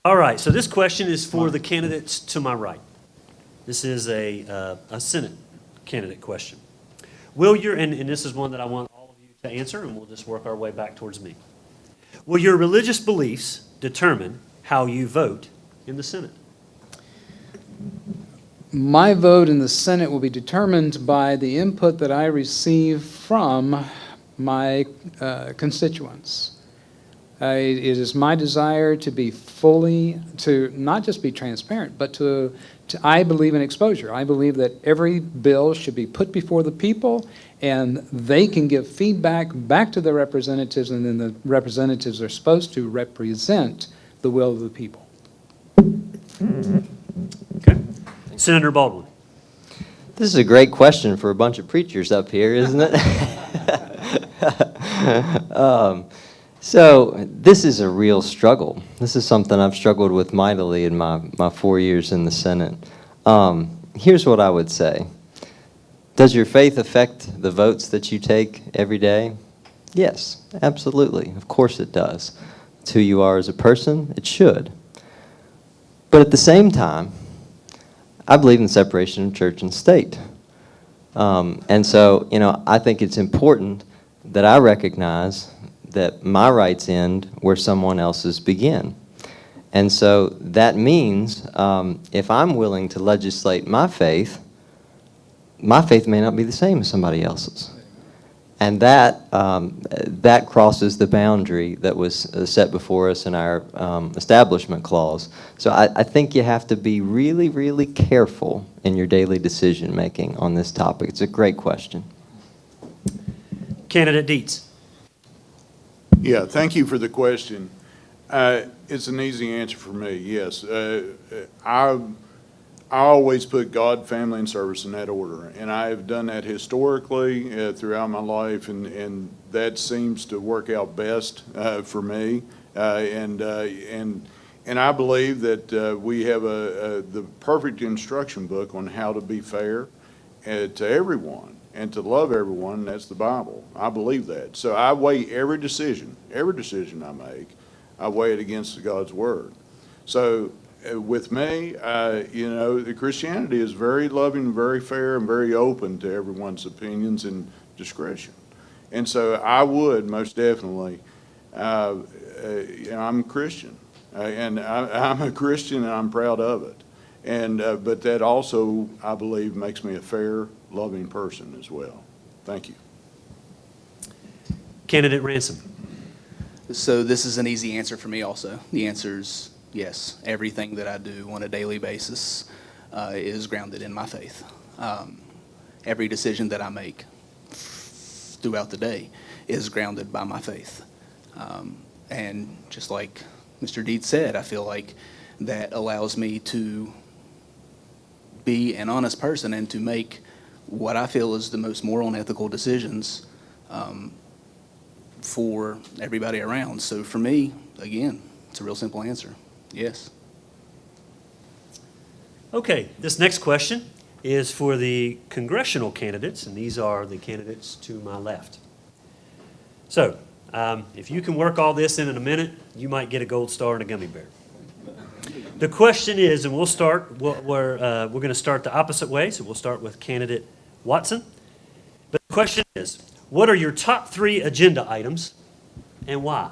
All right, so this question is for the candidates to my right. This is a Senate candidate question. Will your, and this is one that I want all of you to answer, and we'll just work our way back towards me. Will your religious beliefs determine how you vote in the Senate? My vote in the Senate will be determined by the input that I receive from my constituents. It is my desire to be to not just be transparent, but I believe in exposure. I believe that every bill should be put before the people, and they can give feedback back to their representatives, and then the representatives are supposed to represent the will of the people. Okay. Senator Baldwin. This is a great question for a bunch of preachers up here, isn't it? So this is a real struggle. This is something I've struggled with mightily in my 4 years in the Senate. Here's what I would say. Does your faith affect the votes that you take every day? Yes, absolutely. Of course it does. It's who you are as a person. It should. But at the same time, I believe in separation of church and state. And so, I think it's important that I recognize that my rights end where someone else's begin. And so that means if I'm willing to legislate my faith may not be the same as somebody else's. And that crosses the boundary that was set before us in our establishment clause. So I think you have to be really, really careful in your daily decision making on this topic. It's a great question. Candidate Dietz. Yeah, thank you for the question. It's an easy answer for me, yes. I always put God, family, and service in that order, and I have done that historically throughout my life, and that seems to work out best for me. And I believe that we have the perfect instruction book on how to be fair to everyone and to love everyone, and that's the Bible. I believe that. So I weigh every decision I make, I weigh it against God's Word. So with me, the Christianity is very loving, very fair, and very open to everyone's opinions and discretion. And so I would most definitely, I'm a Christian, and I'm a Christian, and I'm proud of it. And but that also, I believe, makes me a fair, loving person as well. Thank you. Candidate Ransom. So this is an easy answer for me also. The answer is yes. Everything that I do on a daily basis is grounded in my faith. Every decision that I make throughout the day is grounded by my faith. And just like Mr. Dietz said, I feel like that allows me to be an honest person and to make what I feel is the most moral and ethical decisions for everybody around. So for me, again, it's a real simple answer. Yes. Okay, this next question is for the congressional candidates, and these are the candidates to my left. So, if you can work all this in a minute, you might get a gold star and a gummy bear. The question is, and we're going to start the opposite way, so we'll start with candidate Watson. But the question is, what are your top 3 agenda items and why?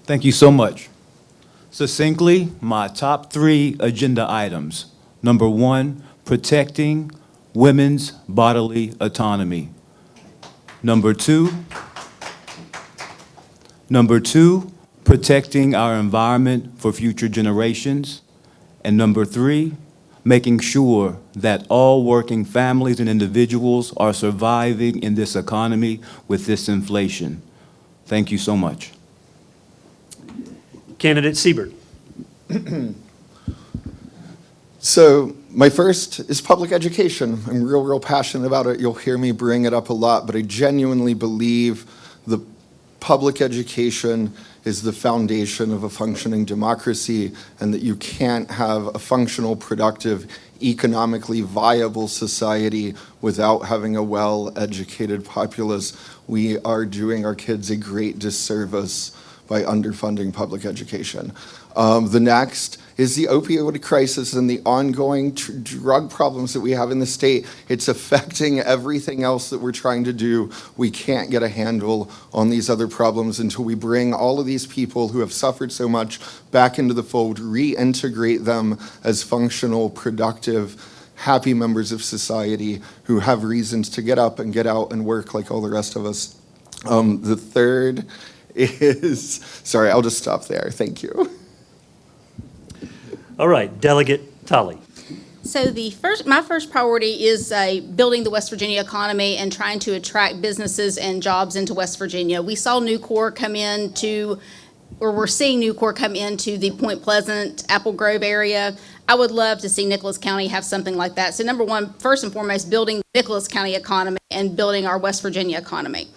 Thank you so much. Succinctly, my top 3 agenda items. Number 1, protecting women's bodily autonomy. Number 2, protecting our environment for future generations. And number 3, making sure that all working families and individuals are surviving in this economy with this inflation. Thank you so much. Candidate Siebert. So my first is public education. I'm real passionate about it. You'll hear me bring it up a lot, but I genuinely believe the public education is the foundation of a functioning democracy, and that you can't have a functional, productive, economically viable society without having a well-educated populace. We are doing our kids a great disservice by underfunding public education. The next is the opioid crisis and the ongoing drug problems that we have in the state. It's affecting everything else that we're trying to do. We can't get a handle on these other problems until we bring all of these people who have suffered so much back into the fold, reintegrate them as functional, productive, happy members of society who have reasons to get up and get out and work like all the rest of us. The third is, sorry, I'll just stop there. Thank you. All right, Delegate Tully. So my first priority is building the West Virginia economy and trying to attract businesses and jobs into West Virginia. We saw Nucor come into, or we're seeing Nucor come into the Point Pleasant, Apple Grove area. I would love to see Nicholas County have something like that. So number one, first and foremost, building the Nicholas County economy and building our West Virginia economy.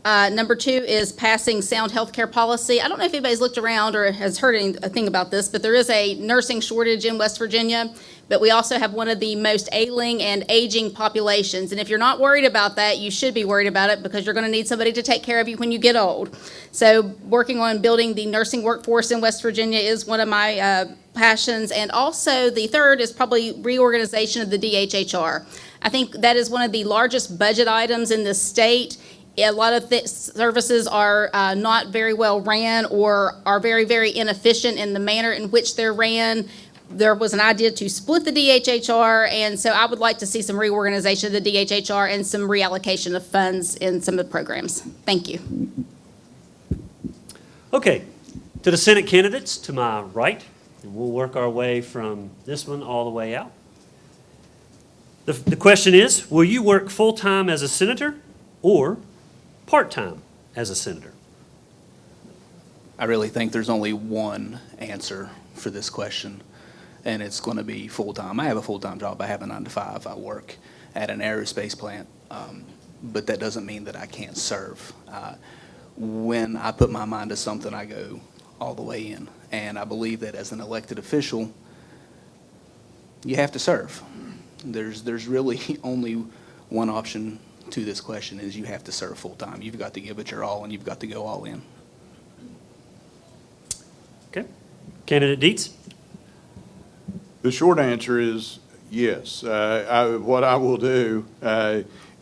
Number two is passing sound healthcare policy. I don't know if anybody's looked around or has heard anything about this, but there is a nursing shortage in West Virginia, but we also have one of the most ailing and aging populations. And if you're not worried about that, you should be worried about it, because you're going to need somebody to take care of you when you get old. So working on building the nursing workforce in West Virginia is one of my passions. And also the third is probably reorganization of the DHHR. I think that is one of the largest budget items in the state. A lot of services are not very well ran, or are very inefficient in the manner in which they're ran. There was an idea to split the DHHR, and so I would like to see some reorganization of the DHHR and some reallocation of funds in some of the programs. Thank you. Okay, to the Senate candidates to my right, and we'll work our way from this one all the way out. The question is, will you work full-time as a senator or part-time as a senator? I really think there's only one answer for this question, and it's going to be full-time. I have a full-time job. I have a 9-to-5. I work at an aerospace plant, but that doesn't mean that I can't serve. When I put my mind to something, I go all the way in, and I believe that as an elected official, you have to serve. There's really only one option to this question, is you have to serve full-time. You've got to give it your all, and you've got to go all in. Okay. Candidate Dietz? The short answer is yes. What I will do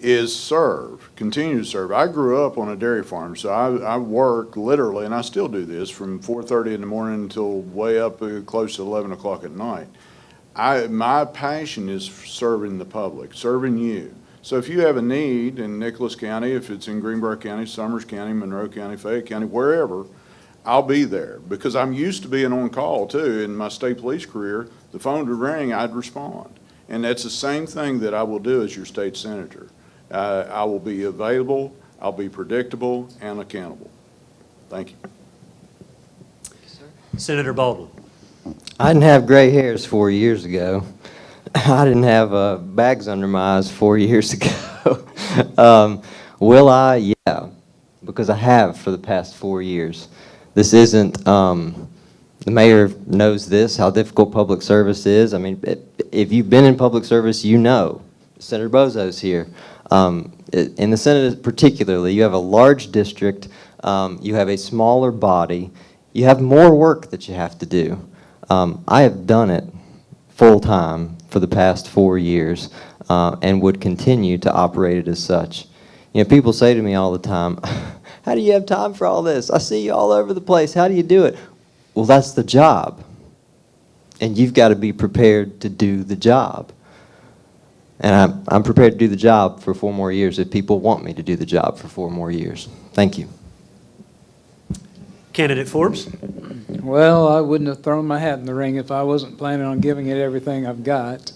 is serve, continue to serve. I grew up on a dairy farm, so I work literally, and I still do this, from 4:30 in the morning until way up close to 11 o'clock at night. My passion is serving the public, serving you. So if you have a need in Nicholas County, if it's in Greenbrier County, Summers County, Monroe County, Fayette County, wherever, I'll be there, because I'm used to being on call too. In my state police career, the phone would ring, I'd respond. And that's the same thing that I will do as your state senator. I will be available, I'll be predictable and accountable. Thank you. Senator Baldwin? I didn't have gray hairs 4 years ago. I didn't have bags under my eyes 4 years ago. Will I? Yeah, because I have for the past 4 years. This isn't, the mayor knows this, how difficult public service is. I mean, if you've been in public service, you know. Senator Bozo's here. In the Senate particularly, you have a large district, you have a smaller body, you have more work that you have to do. I have done it full-time for the past 4 years, and would continue to operate it as such. You know, people say to me all the time, how do you have time for all this? I see you all over the place. How do you do it? Well, that's the job. And you've got to be prepared to do the job. And I'm prepared to do the job for 4 more years if people want me to do the job for 4 more years. Thank you. Candidate Forbes? Well, I wouldn't have thrown my hat in the ring if I wasn't planning on giving it everything I've got.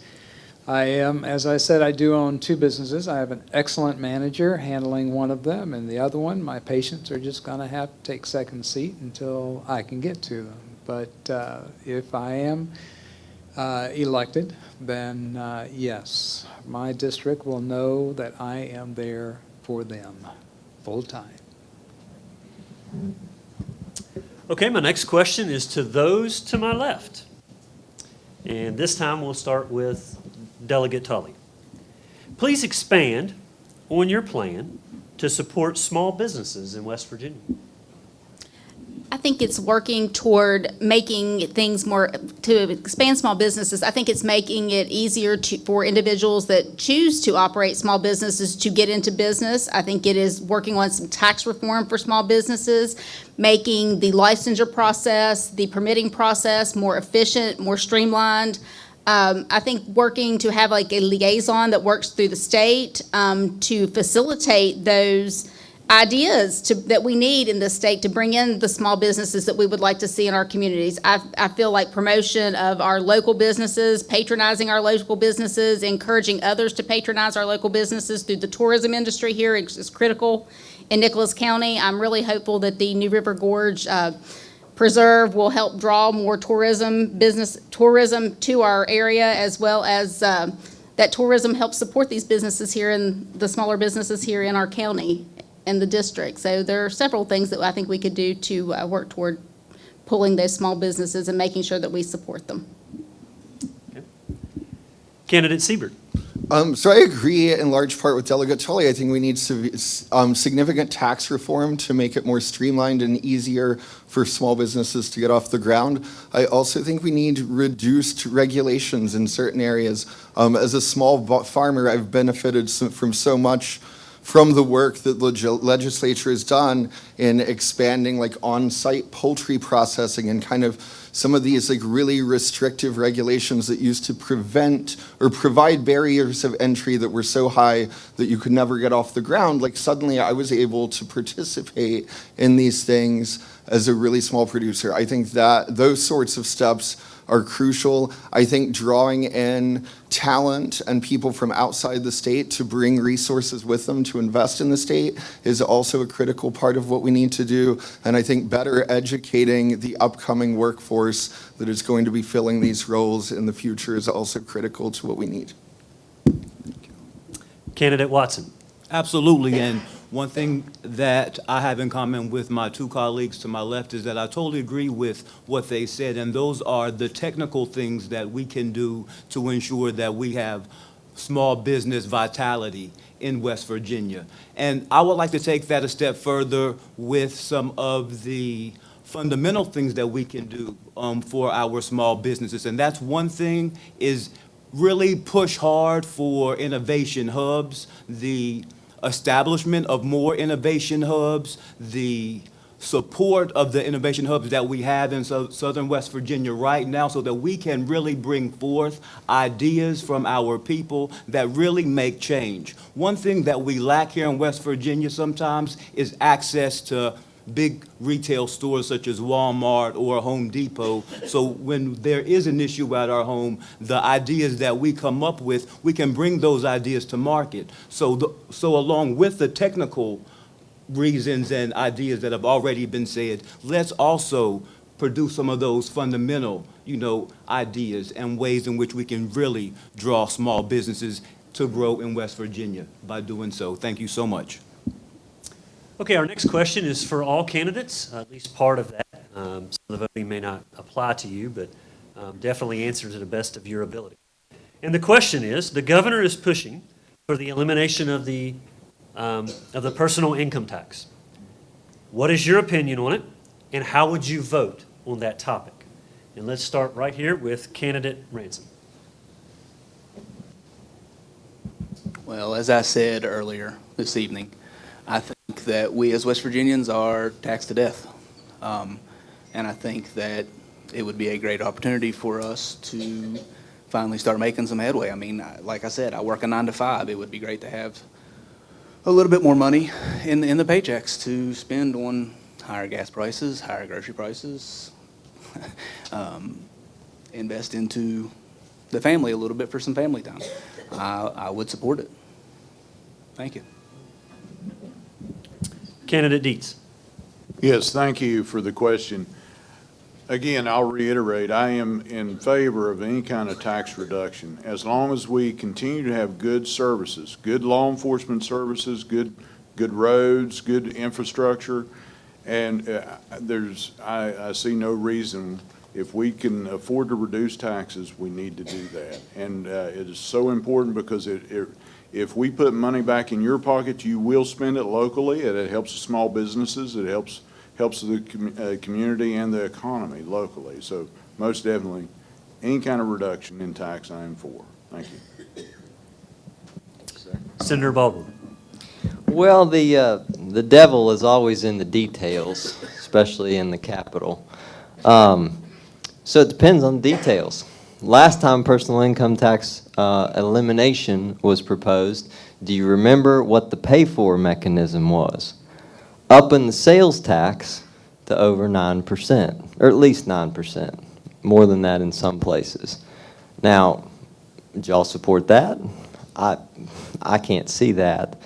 I am, as I said, I do own two businesses. I have an excellent manager handling one of them, and the other one, my patients are just going to have to take second seat until I can get to them. But if I am elected, then yes, my district will know that I am there for them full-time. Okay, my next question is to those to my left. And this time we'll start with Delegate Tully. Please expand on your plan to support small businesses in West Virginia. I think it's working toward making things more, to expand small businesses. I think it's making it easier for individuals that choose to operate small businesses to get into business. I think it is working on some tax reform for small businesses, making the licensure process, the permitting process more efficient, more streamlined. I think working to have like a liaison that works through the state to facilitate those ideas that we need in the state to bring in the small businesses that we would like to see in our communities. I feel like promotion of our local businesses, patronizing our local businesses, encouraging others to patronize our local businesses through the tourism industry here is critical in Nicholas County. I'm really hopeful that the New River Gorge Preserve will help draw more tourism to our area, as well as that tourism helps support these businesses here and the smaller businesses here in our county and the district. So there are several things that I think we could do to work toward pulling those small businesses and making sure that we support them. Okay. Candidate Siebert. So I agree in large part with Delegate Tully. I think we need significant tax reform to make it more streamlined and easier for small businesses to get off the ground. I also think we need reduced regulations in certain areas. As a small farmer, I've benefited from so much from the work that the legislature has done in expanding like on-site poultry processing and kind of some of these like really restrictive regulations that used to prevent or provide barriers of entry that were so high that you could never get off the ground. Like suddenly I was able to participate in these things as a really small producer. I think that those sorts of steps are crucial. I think drawing in talent and people from outside the state to bring resources with them to invest in the state is also a critical part of what we need to do. And I think better educating the upcoming workforce that is going to be filling these roles in the future is also critical to what we need. Candidate Watson. Absolutely, and one thing that I have in common with my two colleagues to my left is that I totally agree with what they said, and those are the technical things that we can do to ensure that we have small business vitality in West Virginia. And I would like to take that a step further with some of the fundamental things that we can do for our small businesses, and that's one thing is really push hard for innovation hubs, the establishment of more innovation hubs, the support of the innovation hubs that we have in southern West Virginia right now so that we can really bring forth ideas from our people that really make change. One thing that we lack here in West Virginia sometimes is access to big retail stores such as Walmart or Home Depot. So when there is an issue at our home, the ideas that we come up with, we can bring those ideas to market. So along with the technical reasons and ideas that have already been said, let's also produce some of those fundamental, ideas and ways in which we can really draw small businesses to grow in West Virginia by doing so. Thank you so much. Okay, our next question is for all candidates, at least part of that. Some of the voting may not apply to you, but definitely answer to the best of your ability. And the question is, the governor is pushing for the elimination of the personal income tax. What is your opinion on it, and how would you vote on that topic? And let's start right here with candidate Ransom. Well, as I said earlier this evening, I think that we as West Virginians are taxed to death. And I think that it would be a great opportunity for us to finally start making some headway. I mean, like I said, I work a 9 to 5. It would be great to have a little bit more money in the paychecks to spend on higher gas prices, higher grocery prices, invest into the family a little bit for some family time, I would support it. Thank you. Candidate Dietz. Yes, thank you for the question. Again, I'll reiterate, I am in favor of any kind of tax reduction, as long as we continue to have good services, good law enforcement services, good roads, good infrastructure, and I see no reason, if we can afford to reduce taxes, we need to do that. And it is so important because if we put money back in your pocket, you will spend it locally, and it helps the small businesses, it helps the community and the economy locally. So most definitely, any kind of reduction in tax, I am for. Thank you. Senator Baldwin. Well, the devil is always in the details, especially in the Capitol. So it depends on the details. Last time personal income tax elimination was proposed, do you remember what the pay-for mechanism was? Upping the sales tax to over 9%, or at least 9%, more than that in some places. Now, did y'all support that? I can't see that.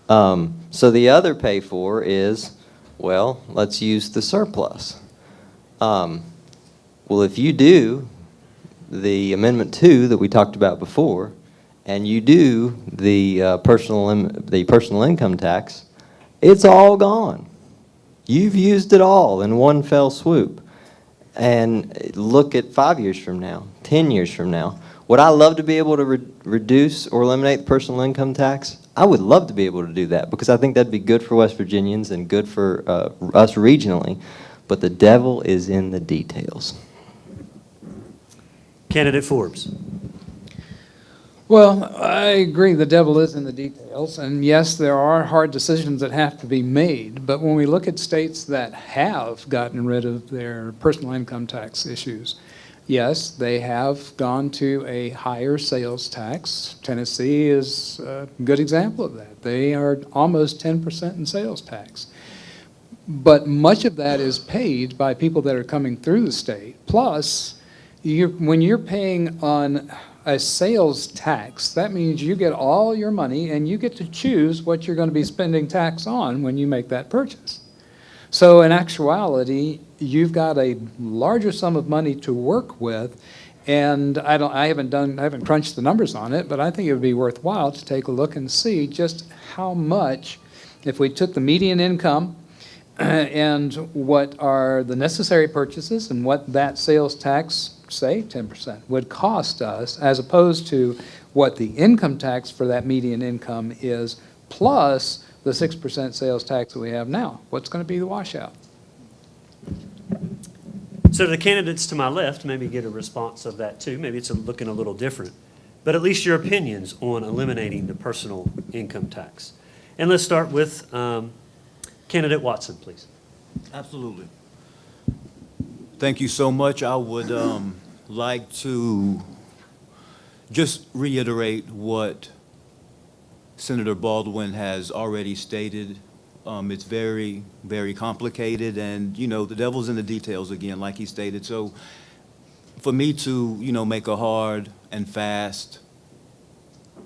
So the other pay-for is, well, let's use the surplus. Well, if you do the Amendment 2 that we talked about before, and you do the personal income tax, it's all gone. You've used it all in one fell swoop. And look at 5 years from now, 10 years from now. Would I love to be able to reduce or eliminate the personal income tax? I would love to be able to do that because I think that'd be good for West Virginians and good for us regionally. But the devil is in the details. Candidate Forbes. Well, I agree the devil is in the details, and yes, there are hard decisions that have to be made, but when we look at states that have gotten rid of their personal income tax issues, yes, they have gone to a higher sales tax. Tennessee is a good example of that. They are almost 10% in sales tax. But much of that is paid by people that are coming through the state. Plus, when you're paying on a sales tax, that means you get all your money and you get to choose what you're going to be spending tax on when you make that purchase. So in actuality, you've got a larger sum of money to work with, and I haven't crunched the numbers on it, but I think it would be worthwhile to take a look and see just how much, if we took the median income and what are the necessary purchases and what that sales tax, say 10%, would cost us, as opposed to what the income tax for that median income is, plus the 6% sales tax that we have now. What's going to be the washout? So the candidates to my left maybe get a response of that too. Maybe it's looking a little different. But at least your opinions on eliminating the personal income tax. And let's start with Candidate Watson, please. Absolutely. Thank you so much. I would like to just reiterate what Senator Baldwin has already stated. It's very, very complicated, and, the devil's in the details again, like he stated. So for me to, make a hard and fast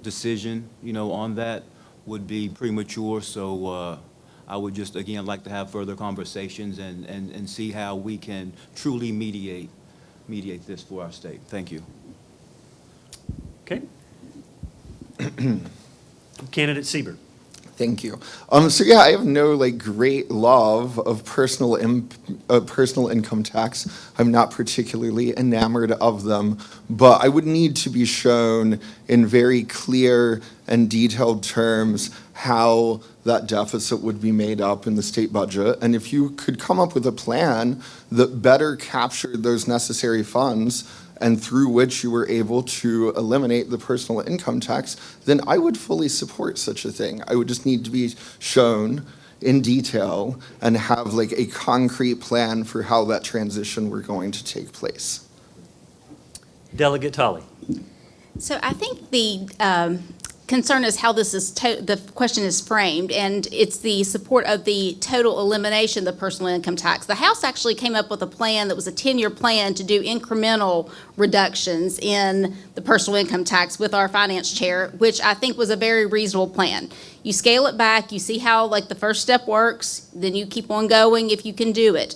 decision, on that would be premature. So I would just, again, like to have further conversations and see how we can truly mediate this for our state. Thank you. Okay. Candidate Siebert. Thank you. So yeah, I have no great love of personal income tax. I'm not particularly enamored of them, but I would need to be shown in very clear and detailed terms how that deficit would be made up in the state budget. And if you could come up with a plan that better captured those necessary funds and through which you were able to eliminate the personal income tax, then I would fully support such a thing. I would just need to be shown in detail and have a concrete plan for how that transition were going to take place. Delegate Tully. So I think the concern is how this is, the question is framed, and it's the support of the total elimination of the personal income tax. The House actually came up with a plan that was a 10-year plan to do incremental reductions in the personal income tax with our finance chair, which I think was a very reasonable plan. You scale it back, you see how, like, the first step works, then you keep on going if you can do it.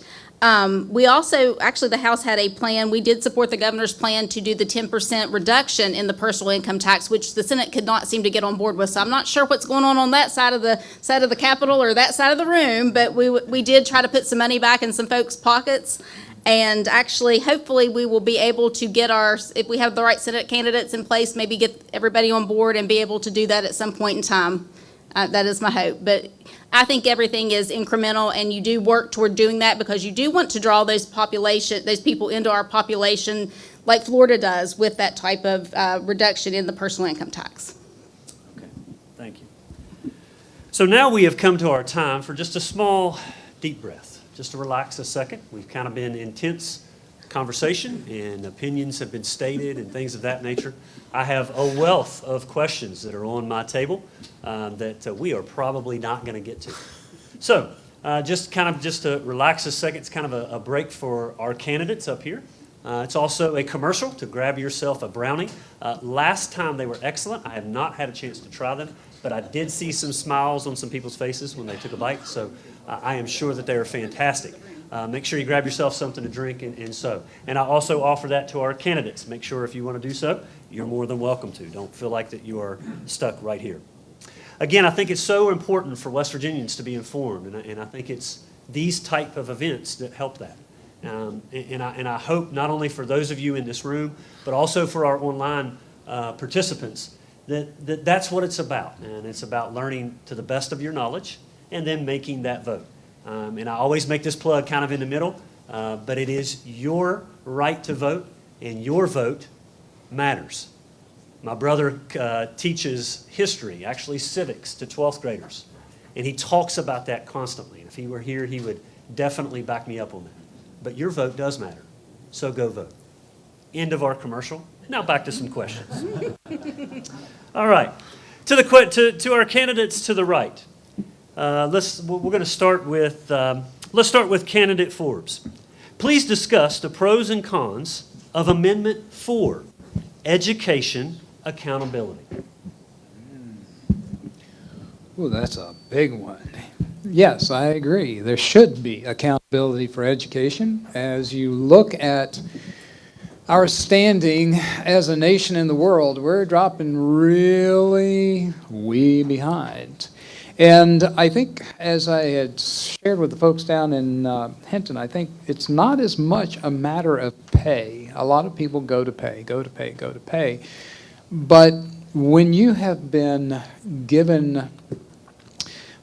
We also, actually, the House had a plan, we did support the governor's plan to do the 10% reduction in the personal income tax, which the Senate could not seem to get on board with. So I'm not sure what's going on that side of the Capitol or that side of the room, but we did try to put some money back in some folks' pockets. And actually, hopefully, we will be able to get if we have the right Senate candidates in place, maybe get everybody on board and be able to do that at some point in time. That is my hope. But I think everything is incremental, and you do work toward doing that because you do want to draw those people into our population like Florida does with that type of reduction in the personal income tax. Okay, thank you. So now we have come to our time for just a small, deep breath, just to relax a second. We've kind of been intense conversation, and opinions have been stated and things of that nature. I have a wealth of questions that are on my table that we are probably not going to get to. So just to relax a second, it's kind of a break for our candidates up here. It's also a commercial to grab yourself a brownie. Last time they were excellent. I have not had a chance to try them, but I did see some smiles on some people's faces when they took a bite, so I am sure that they are fantastic. Make sure you grab yourself something to drink and so. And I also offer that to our candidates. Make sure if you want to do so, you're more than welcome to. Don't feel like that you are stuck right here. Again, I think it's so important for West Virginians to be informed, and I think it's these type of events that help that. And I hope not only for those of you in this room, but also for our online participants, that's what it's about. And it's about learning to the best of your knowledge and then making that vote. And I always make this plug kind of in the middle, but it is your right to vote, and your vote matters. My brother teaches history, actually civics, to 12th graders, and he talks about that constantly. And if he were here, he would definitely back me up on that. But your vote does matter, so go vote. End of our commercial. Now back to some questions. All right, to our candidates to the right. We're going to start with let's start with candidate Forbes. Please discuss the pros and cons of Amendment 4, education accountability. Ooh, that's a big one. Yes, I agree. There should be accountability for education. As you look at our standing as a nation in the world, we're dropping really way behind. And I think, as I had shared with the folks down in Hinton, I think it's not as much a matter of pay. A lot of people go to pay. But when you have been given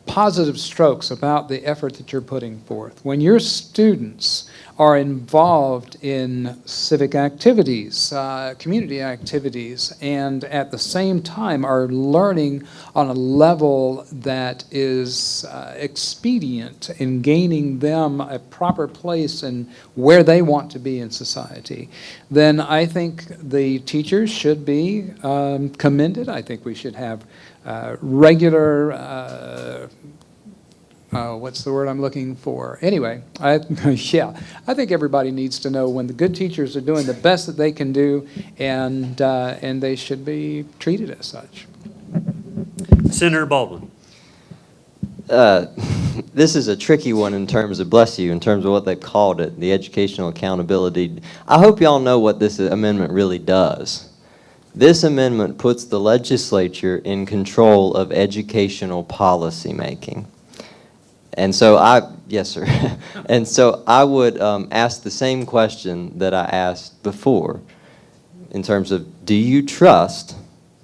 positive strokes about the effort that you're putting forth, when your students are involved in civic activities, community activities, and at the same time are learning on a level that is expedient in gaining them a proper place in where they want to be in society, then I think the teachers should be commended. I think we should have regular what's the word I'm looking for? Anyway, I think everybody needs to know when the good teachers are doing the best that they can do, and they should be treated as such. Senator Baldwin. This is a tricky one in terms of, bless you, in terms of what they called it, the educational accountability. I hope y'all know what this amendment really does. This amendment puts the legislature in control of educational policy making. And so yes, sir. And so I would ask the same question that I asked before in terms of, do you trust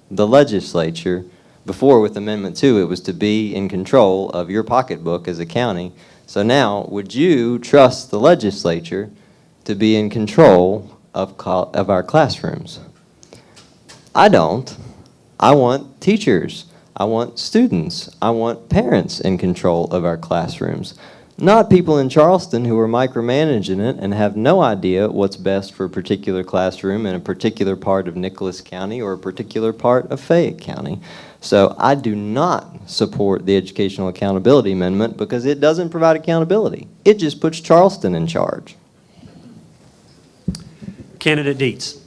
the legislature? Before with Amendment 2, it was to be in control of your pocketbook as a county. So now, would you trust the legislature to be in control of our classrooms? I don't. I want teachers. I want students. I want parents in control of our classrooms, not people in Charleston who are micromanaging it and have no idea what's best for a particular classroom in a particular part of Nicholas County or a particular part of Fayette County. So I do not support the Educational Accountability Amendment because it doesn't provide accountability. It just puts Charleston in charge. Candidate Dietz.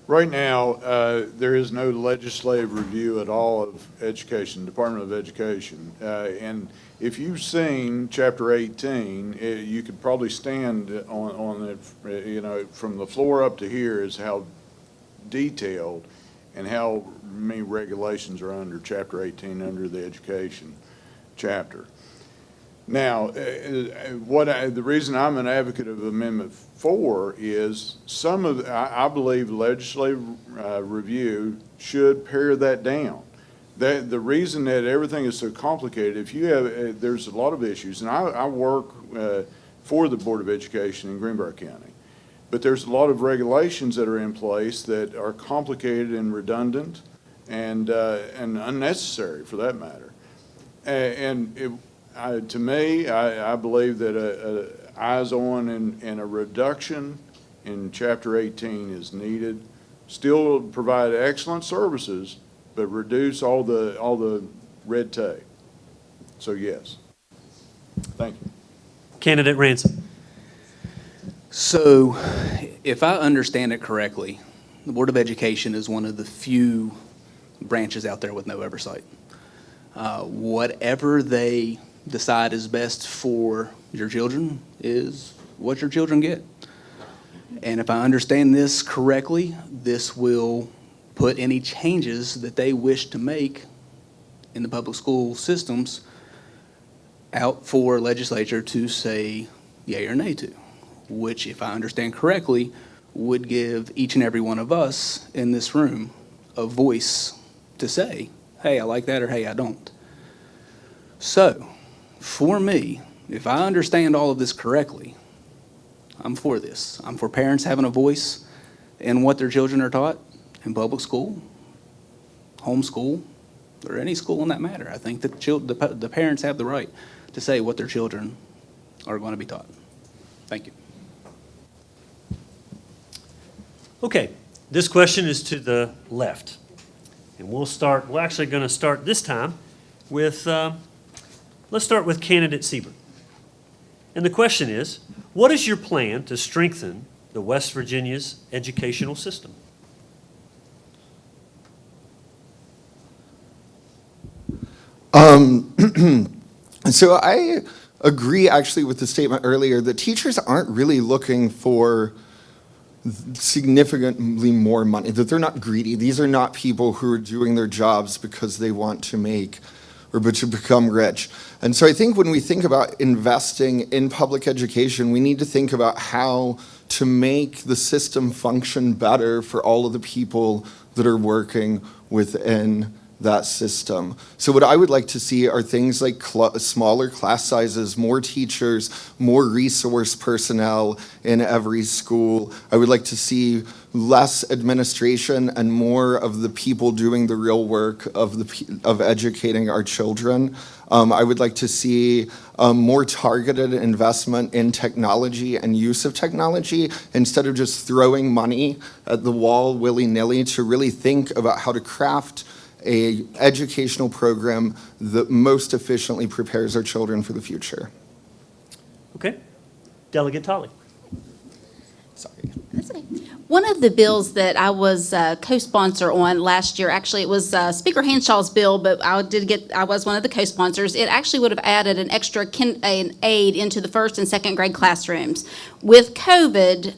Right now, there is no legislative review at all of education, Department of Education. And if you've seen Chapter 18, you could probably stand on it, you know, from the floor up to here is how detailed and how many regulations are under Chapter 18 under the education chapter. Now, the reason I'm an advocate of Amendment 4 is I believe legislative review should pare that down. The reason that everything is so complicated, if you have, there's a lot of issues, and I work for the Board of Education in Greenbrier County, but there's a lot of regulations that are in place that are complicated and redundant and unnecessary for that matter. To me, I believe that a eyes-on and a reduction in Chapter 18 is needed. Still provide excellent services, but reduce all the red tape. So yes. Thank you. Candidate Ransom. So, if I understand it correctly, the Board of Education is one of the few branches out there with no oversight. Whatever they decide is best for your children is what your children get. And if I understand this correctly, this will put any changes that they wish to make in the public school systems out for legislature to say yay or nay to, which, if I understand correctly, would give each and every one of us in this room a voice to say, hey, I like that, or hey, I don't. So, for me, if I understand all of this correctly, I'm for this. I'm for parents having a voice in what their children are taught in public school, homeschool, or any school in that matter. I think that the parents have the right to say what their children are going to be taught. Thank you. Okay, this question is to the left. And we're actually going to start this time with, let's start with candidate Siebert. And the question is, what is your plan to strengthen the West Virginia's educational system? So I agree actually with the statement earlier that teachers aren't really looking for significantly more money, that they're not greedy. These are not people who are doing their jobs because they want to make or to become rich. And so I think when we think about investing in public education, we need to think about how to make the system function better for all of the people that are working within that system. So what I would like to see are things like smaller class sizes, more teachers, more resource personnel in every school. I would like to see less administration and more of the people doing the real work of educating our children. I would like to see more targeted investment in technology and use of technology instead of just throwing money at the wall willy-nilly, to really think about how to craft a educational program that most efficiently prepares our children for the future. Okay, Delegate Tolley. Sorry. That's okay. One of the bills that I was co-sponsor on last year, actually it was Speaker Hanshaw's bill, but I was one of the co-sponsors. It actually would have added an extra an aide into the first and second grade classrooms. With COVID,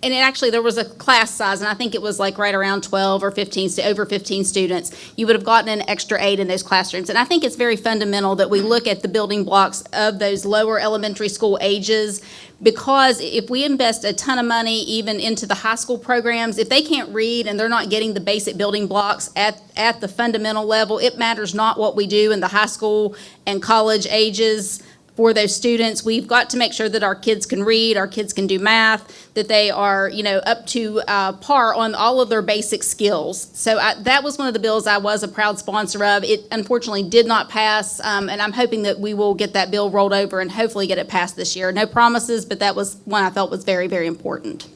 and there was a class size, and I think it was like right around 12 or 15, over 15 students. You would have gotten an extra aide in those classrooms. And I think it's very fundamental that we look at the building blocks of those lower elementary school ages, because if we invest a ton of money even into the high school programs, if they can't read and they're not getting the basic building blocks at the fundamental level, it matters not what we do in the high school and college ages. For those students, we've got to make sure that our kids can read, our kids can do math, that they are, up to par on all of their basic skills. So that was one of the bills I was a proud sponsor of. It unfortunately did not pass, and I'm hoping that we will get that bill rolled over and hopefully get it passed this year. No promises, but that was one I felt was very, very important.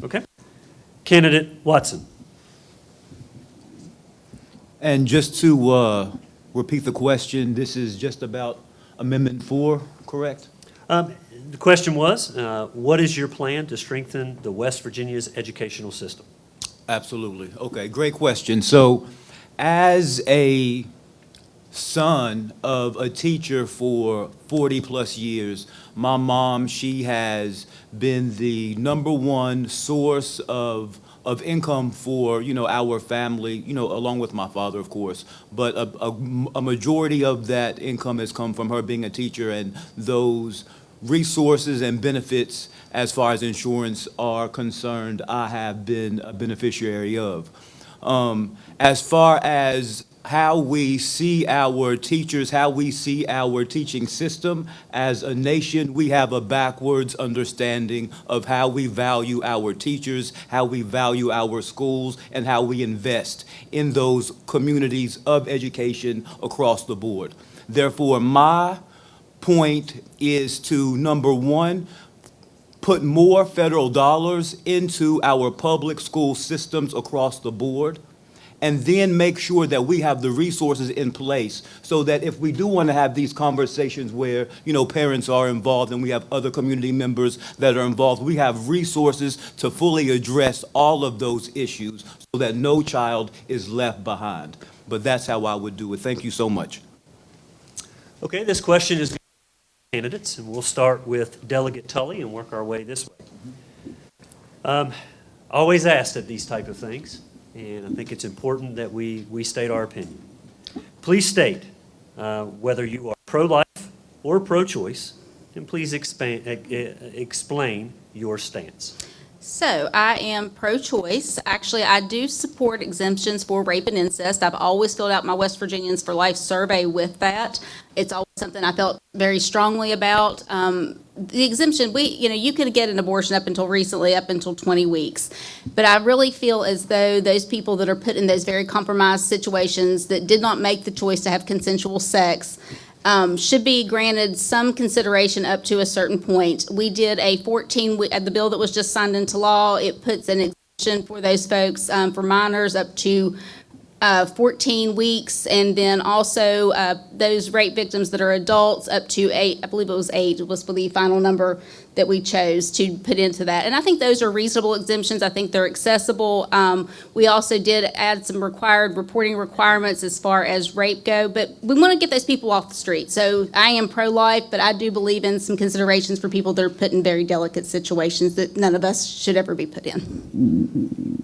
Okay. Candidate Watson. And just to repeat the question, this is just about Amendment 4, correct? The question was, what is your plan to strengthen the West Virginia's educational system? Absolutely. Okay, great question. So, as a son of a teacher for 40-plus years, my mom, she has been the #1 source of income for, our family, along with my father, of course. But a majority of that income has come from her being a teacher, and those resources and benefits as far as insurance are concerned, I have been a beneficiary of. As far as how we see our teachers, how we see our teaching system, as a nation, we have a backwards understanding of how we value our teachers, how we value our schools, and how we invest in those communities of education across the board. Therefore, my point is to, #1, put more federal dollars into our public school systems across the board, and then make sure that we have the resources in place so that if we do want to have these conversations where, parents are involved and we have other community members that are involved, we have resources to fully address all of those issues so that no child is left behind. But that's how I would do it. Thank you so much. Okay, this question is candidates, and we'll start with Delegate Tully and work our way this way. Always asked at these type of things, and I think it's important that we state our opinion. Please state whether you are pro-life or pro-choice, and please explain your stance. So I am pro-choice. Actually, I do support exemptions for rape and incest. I've always filled out my West Virginians for Life survey with that. It's always something I felt very strongly about. The exemption, you could get an abortion up until recently, up until 20 weeks. But I really feel as though those people that are put in those very compromised situations that did not make the choice to have consensual sex should be granted some consideration up to a certain point. We did a 14-week, the bill that was just signed into law, it puts an exemption for those folks, for minors up to 14 weeks, and then also those rape victims that are adults up to 8, I believe it was 8, was for the final number that we chose to put into that. And I think those are reasonable exemptions. I think they're accessible. We also did add some required reporting requirements as far as rape go, but we want to get those people off the street. So I am pro-life, but I do believe in some considerations for people that are put in very delicate situations that none of us should ever be put in.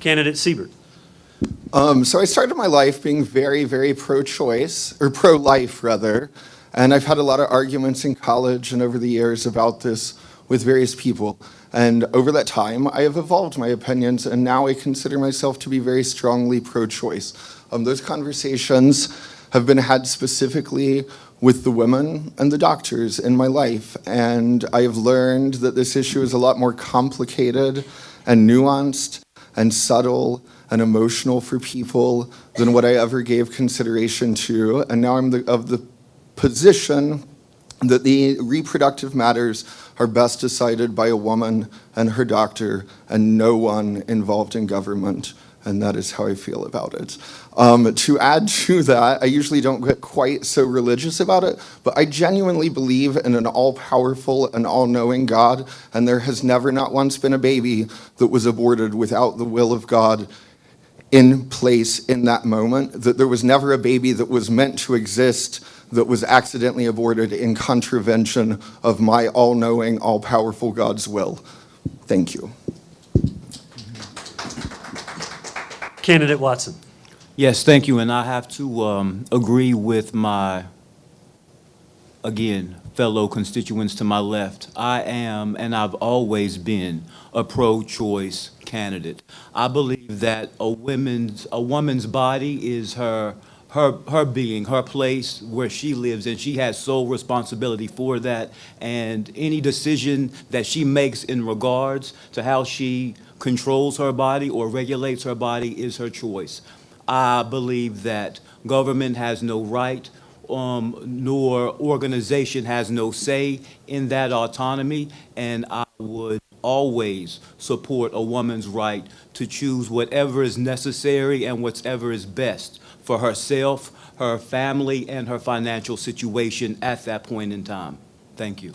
Candidate Siebert. So I started my life being very, very pro-choice, or pro-life rather, and I've had a lot of arguments in college and over the years about this with various people. And over that time, I have evolved my opinions, and now I consider myself to be very strongly pro-choice. Those conversations have been had specifically with the women and the doctors in my life, and I have learned that this issue is a lot more complicated and nuanced and subtle and emotional for people than what I ever gave consideration to. And now I'm of the position that the reproductive matters are best decided by a woman and her doctor and no one involved in government. And that is how I feel about it. To add to that, I usually don't get quite so religious about it, but I genuinely believe in an all-powerful and all-knowing God, and there has never not once been a baby that was aborted without the will of God in place in that moment, that there was never a baby that was meant to exist that was accidentally aborted in contravention of my all-knowing, all-powerful God's will. Thank you. Candidate Watson. Yes, thank you, and I have to agree with my, again, fellow constituents to my left. I am, and I've always been, a pro-choice candidate. I believe that a woman's body is her being, her place where she lives, and she has sole responsibility for that, and any decision that she makes in regards to how she controls her body or regulates her body is her choice. I believe that government has no right, nor organization has no say in that autonomy, and I would always support a woman's right to choose whatever is necessary and whatever is best for herself, her family, and her financial situation at that point in time. Thank you.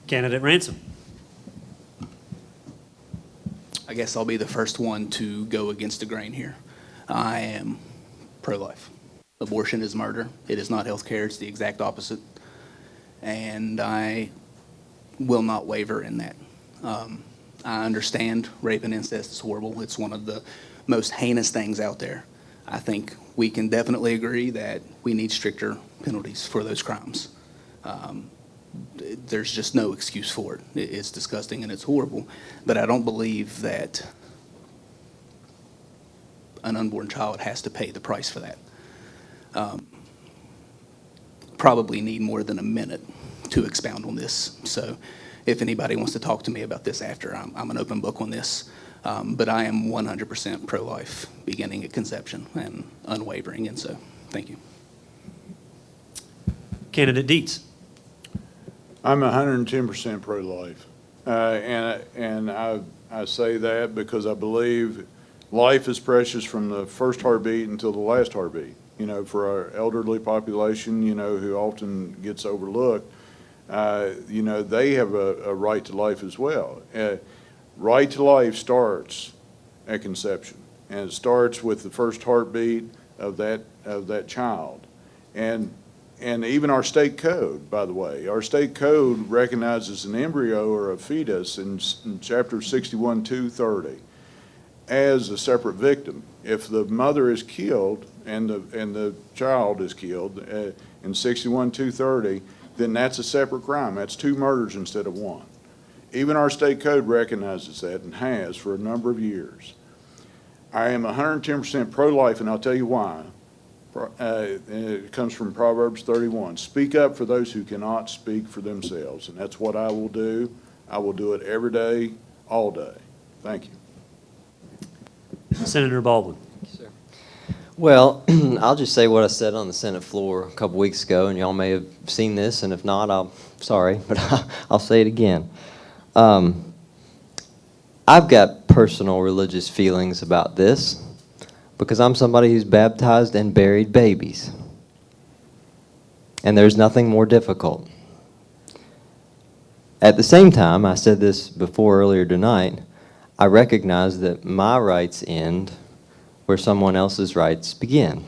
Candidate Ransom. I guess I'll be the first one to go against the grain here. I am pro-life. Abortion is murder. It is not health care. It's the exact opposite. And I will not waver in that. I understand rape and incest is horrible. It's one of the most heinous things out there. I think we can definitely agree that we need stricter penalties for those crimes. There's just no excuse for it. It's disgusting and it's horrible. But I don't believe that an unborn child has to pay the price for that. Probably need more than a minute to expound on this. So if anybody wants to talk to me about this after, I'm an open book on this. But I am 100% pro-life, beginning at conception and unwavering. And so, thank you. Candidate Dietz. I'm 110% pro-life. And I say that because I believe life is precious from the first heartbeat until the last heartbeat. You know, for our elderly population, you know, who often gets overlooked, you know, they have a right to life as well. Right to life starts at conception, and it starts with the first heartbeat of that child. And even our state code, by the way, our state code recognizes an embryo or a fetus in chapter 61-230 as a separate victim. If the mother is killed and the child is killed in 61-230, then that's a separate crime. That's 2 murders instead of 1. Even our state code recognizes that and has for a number of years. I am 110% pro-life, and I'll tell you why. And it comes from Proverbs 31. Speak up for those who cannot speak for themselves, and that's what I will do. I will do it every day, all day. Thank you. Senator Baldwin. Well, I'll just say what I said on the Senate floor a couple weeks ago, and y'all may have seen this, and if not, sorry, but I'll say it again. I've got personal religious feelings about this because I'm somebody who's baptized and buried babies. And there's nothing more difficult. At the same time, I said this before earlier tonight, I recognize that my rights end where someone else's rights begin.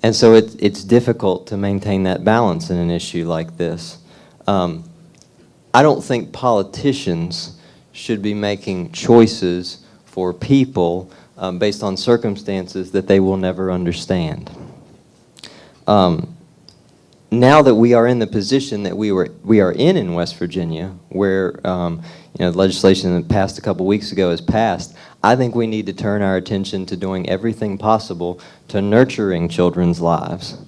And so it's difficult to maintain that balance in an issue like this. I don't think politicians should be making choices for people based on circumstances that they will never understand. Now that we are in the position that we are in West Virginia, where the legislation that passed a couple weeks ago has passed, I think we need to turn our attention to doing everything possible to nurturing children's lives.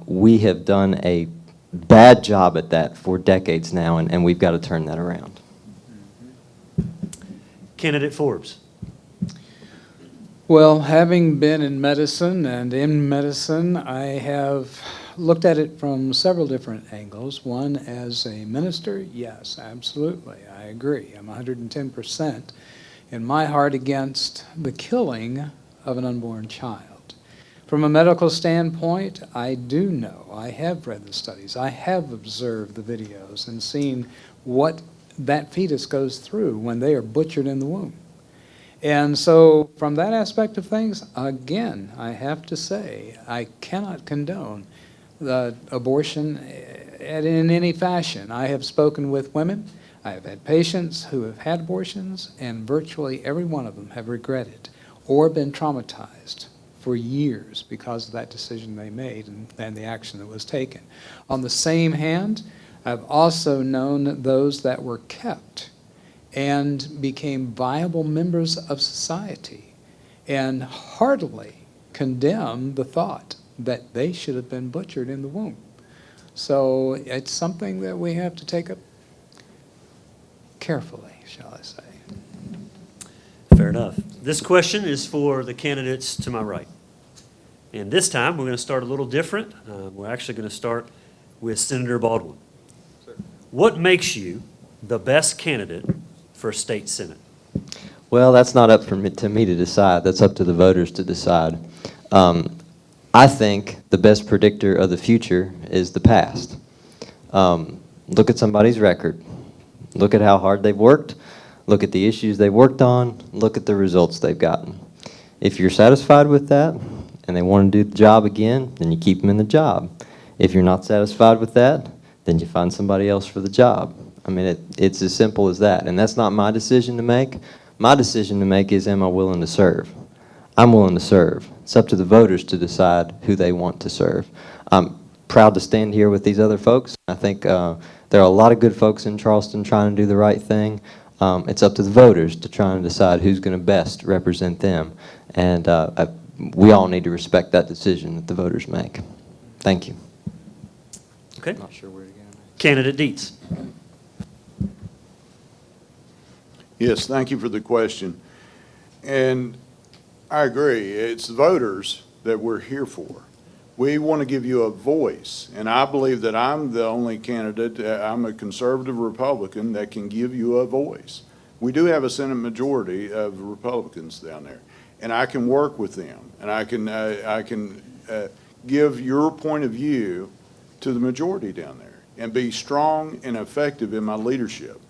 We have done a bad job at that for decades now, and we've got to turn that around. Candidate Forbes. Well, having been in medicine and in medicine, I have looked at it from several different angles. One, as a minister, yes, absolutely, I agree. I'm 110% in my heart against the killing of an unborn child. From a medical standpoint, I do know, I have read the studies, I have observed the videos and seen what that fetus goes through when they are butchered in the womb. And so from that aspect of things, again, I have to say, I cannot condone the abortion in any fashion. I have spoken with women, I have had patients who have had abortions, and virtually every one of them have regretted or been traumatized for years because of that decision they made and the action that was taken. On the same hand, I've also known those that were kept and became viable members of society and heartily condemn the thought that they should have been butchered in the womb. So it's something that we have to take up carefully, shall I say. Fair enough. This question is for the candidates to my right. And this time, we're going to start a little different. We're actually going to start with Senator Baldwin. What makes you the best candidate for state senate? Well, that's not up to me to decide. That's up to the voters to decide. I think the best predictor of the future is the past. Look at somebody's record. Look at how hard they've worked. Look at the issues they've worked on. Look at the results they've gotten. If you're satisfied with that and they want to do the job again, then you keep them in the job. If you're not satisfied with that, then you find somebody else for the job. I mean, it's as simple as that. And that's not my decision to make. My decision to make is, am I willing to serve? I'm willing to serve. It's up to the voters to decide who they want to serve. I'm proud to stand here with these other folks. I think there are a lot of good folks in Charleston trying to do the right thing. It's up to the voters to try and decide who's going to best represent them. And we all need to respect that decision that the voters make. Thank you. Okay. Not sure where to go next. Candidate Dietz. Yes, thank you for the question. And I agree, it's the voters that we're here for. We want to give you a voice, and I believe that I'm the only candidate, I'm a conservative Republican that can give you a voice. We do have a Senate majority of Republicans down there, and I can work with them, and I can give your point of view to the majority down there and be strong and effective in my leadership.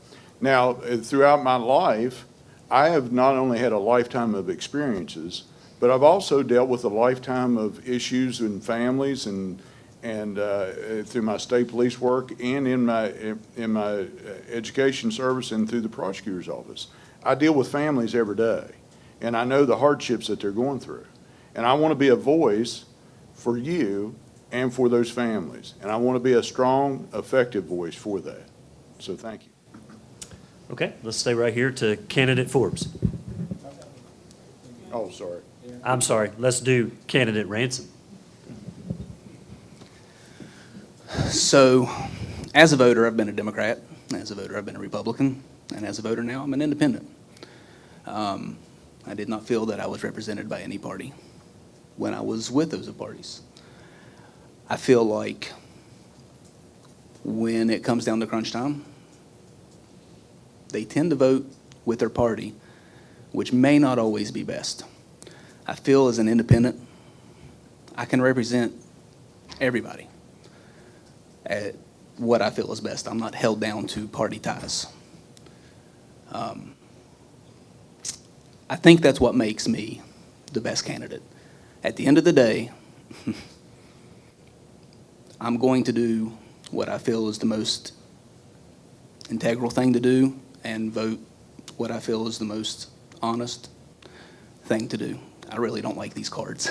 Now, throughout my life, I have not only had a lifetime of experiences, but I've also dealt with a lifetime of issues in families and through my state police work and in my education service and through the prosecutor's office. I deal with families every day, and I know the hardships that they're going through. And I want to be a voice for you and for those families. And I want to be a strong, effective voice for that. So thank you. Okay, let's stay right here to candidate Forbes. Oh, sorry. I'm sorry, let's do candidate Ransom. So, as a voter, I've been a Democrat. As a voter, I've been a Republican. And as a voter now, I'm an independent. I did not feel that I was represented by any party when I was with those parties. I feel like when it comes down to crunch time, they tend to vote with their party, which may not always be best. I feel as an independent, I can represent everybody at what I feel is best. I'm not held down to party ties. I think that's what makes me the best candidate. At the end of the day, I'm going to do what I feel is the most integral thing to do and vote what I feel is the most honest thing to do. I really don't like these cards.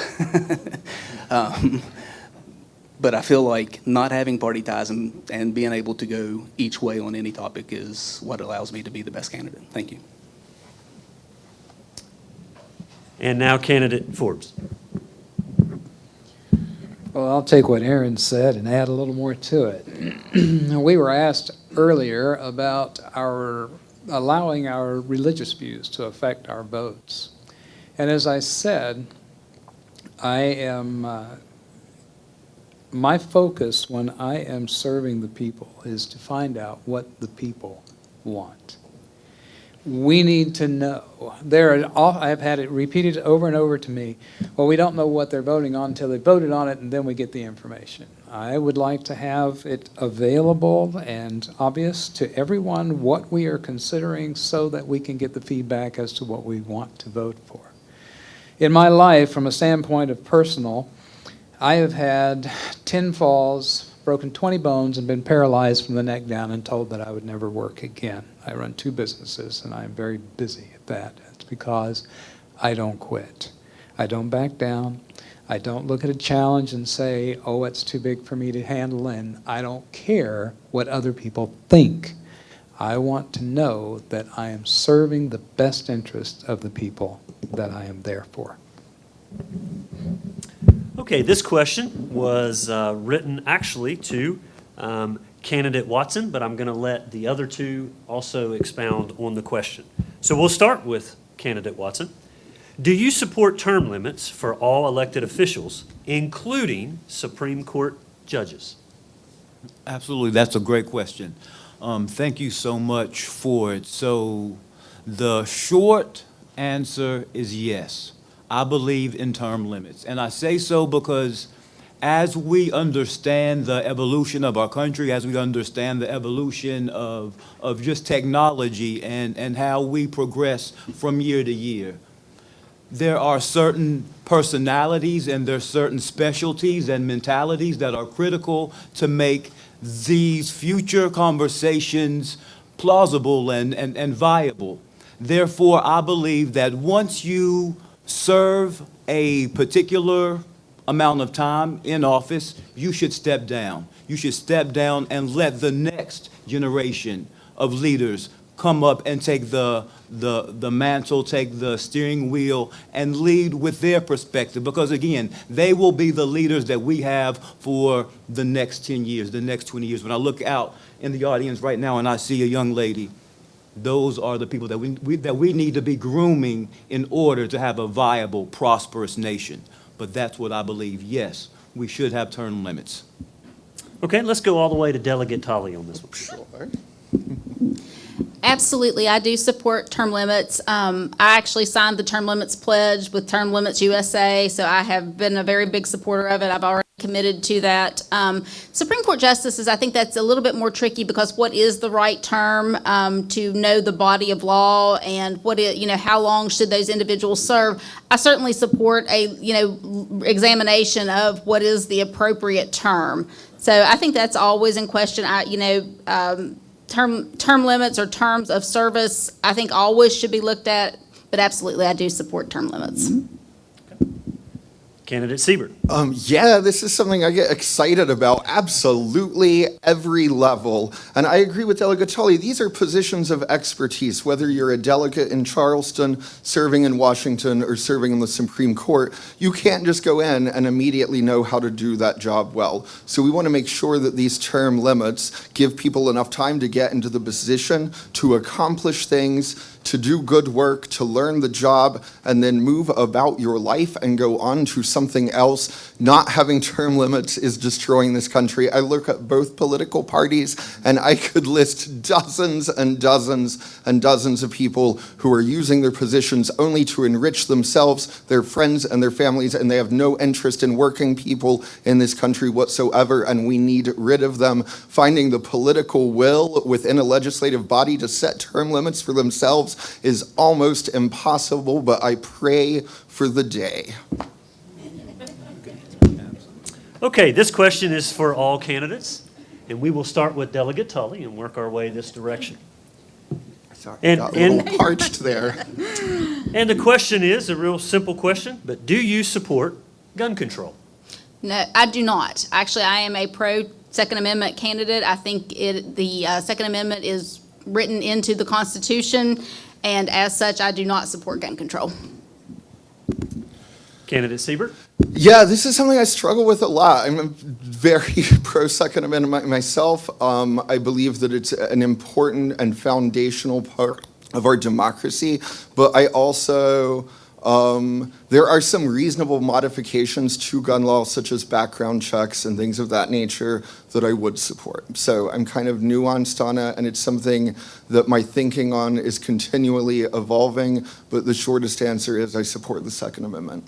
But I feel like not having party ties and being able to go each way on any topic is what allows me to be the best candidate. Thank you. And now candidate Forbes. Well, I'll take what Aaron said and add a little more to it. We were asked earlier about allowing our religious views to affect our votes. And as I said, my focus when I am serving the people is to find out what the people want. We need to know. I have had it repeated over and over to me, well, we don't know what they're voting on until they voted on it, and then we get the information. I would like to have it available and obvious to everyone what we are considering so that we can get the feedback as to what we want to vote for. In my life, from a standpoint of personal, I have had 10 falls, broken 20 bones, and been paralyzed from the neck down and told that I would never work again. I run 2 businesses, and I'm very busy at that. It's because I don't quit. I don't back down. I don't look at a challenge and say, oh, it's too big for me to handle, and I don't care what other people think. I want to know that I am serving the best interest of the people that I am there for. Okay, this question was written actually to candidate Watson, but I'm going to let the other two also expound on the question. So we'll start with candidate Watson. Do you support term limits for all elected officials, including Supreme Court judges? Absolutely, that's a great question. Thank you so much for it. So the short answer is yes. I believe in term limits. And I say so because as we understand the evolution of our country, as we understand the evolution of just technology and how we progress from year to year, there are certain personalities and there's certain specialties and mentalities that are critical to make these future conversations plausible and viable. Therefore, I believe that once you serve a particular amount of time in office, you should step down. You should step down and let the next generation of leaders come up and take the mantle, take the steering wheel, and lead with their perspective. Because again, they will be the leaders that we have for the next 10 years, the next 20 years. When I look out in the audience right now and I see a young lady, those are the people that we need to be grooming in order to have a viable, prosperous nation. But that's what I believe. Yes, we should have term limits. Okay, let's go all the way to Delegate Tully on this one. Sure. Absolutely, I do support term limits. I actually signed the term limits pledge with Term Limits USA, so I have been a very big supporter of it. I've already committed to that. Supreme Court justices, I think that's a little bit more tricky because what is the right term to know the body of law and how long should those individuals serve? I certainly support a, examination of what is the appropriate term. So I think that's always in question. Term limits or terms of service, I think always should be looked at, but absolutely, I do support term limits. Candidate Siebert. Yeah, this is something I get excited about absolutely every level. And I agree with Delegate Tully. These are positions of expertise, whether you're a delegate in Charleston, serving in Washington, or serving in the Supreme Court. You can't just go in and immediately know how to do that job well. So we want to make sure that these term limits give people enough time to get into the position, to accomplish things, to do good work, to learn the job, and then move about your life and go on to something else. Not having term limits is destroying this country. I look at both political parties, and I could list dozens and dozens and dozens of people who are using their positions only to enrich themselves, their friends, and their families, and they have no interest in working people in this country whatsoever, and we need rid of them. Finding the political will within a legislative body to set term limits for themselves is almost impossible, but I pray for the day. Okay, this question is for all candidates, and we will start with Delegate Tully and work our way this direction. Sorry, And- got a little parched there. And the question is a real simple question, but do you support gun control? No, I do not. Actually, I am a pro-Second Amendment candidate. I think the Second Amendment is written into the Constitution, and as such, I do not support gun control. Candidate Siebert? Yeah, this is something I struggle with a lot. I'm very pro-Second Amendment myself. I believe that it's an important and foundational part of our democracy, but I also, there are some reasonable modifications to gun law, such as background checks and things of that nature, that I would support. So I'm kind of nuanced on it, and it's something that my thinking on is continually evolving, but the shortest answer is I support the Second Amendment.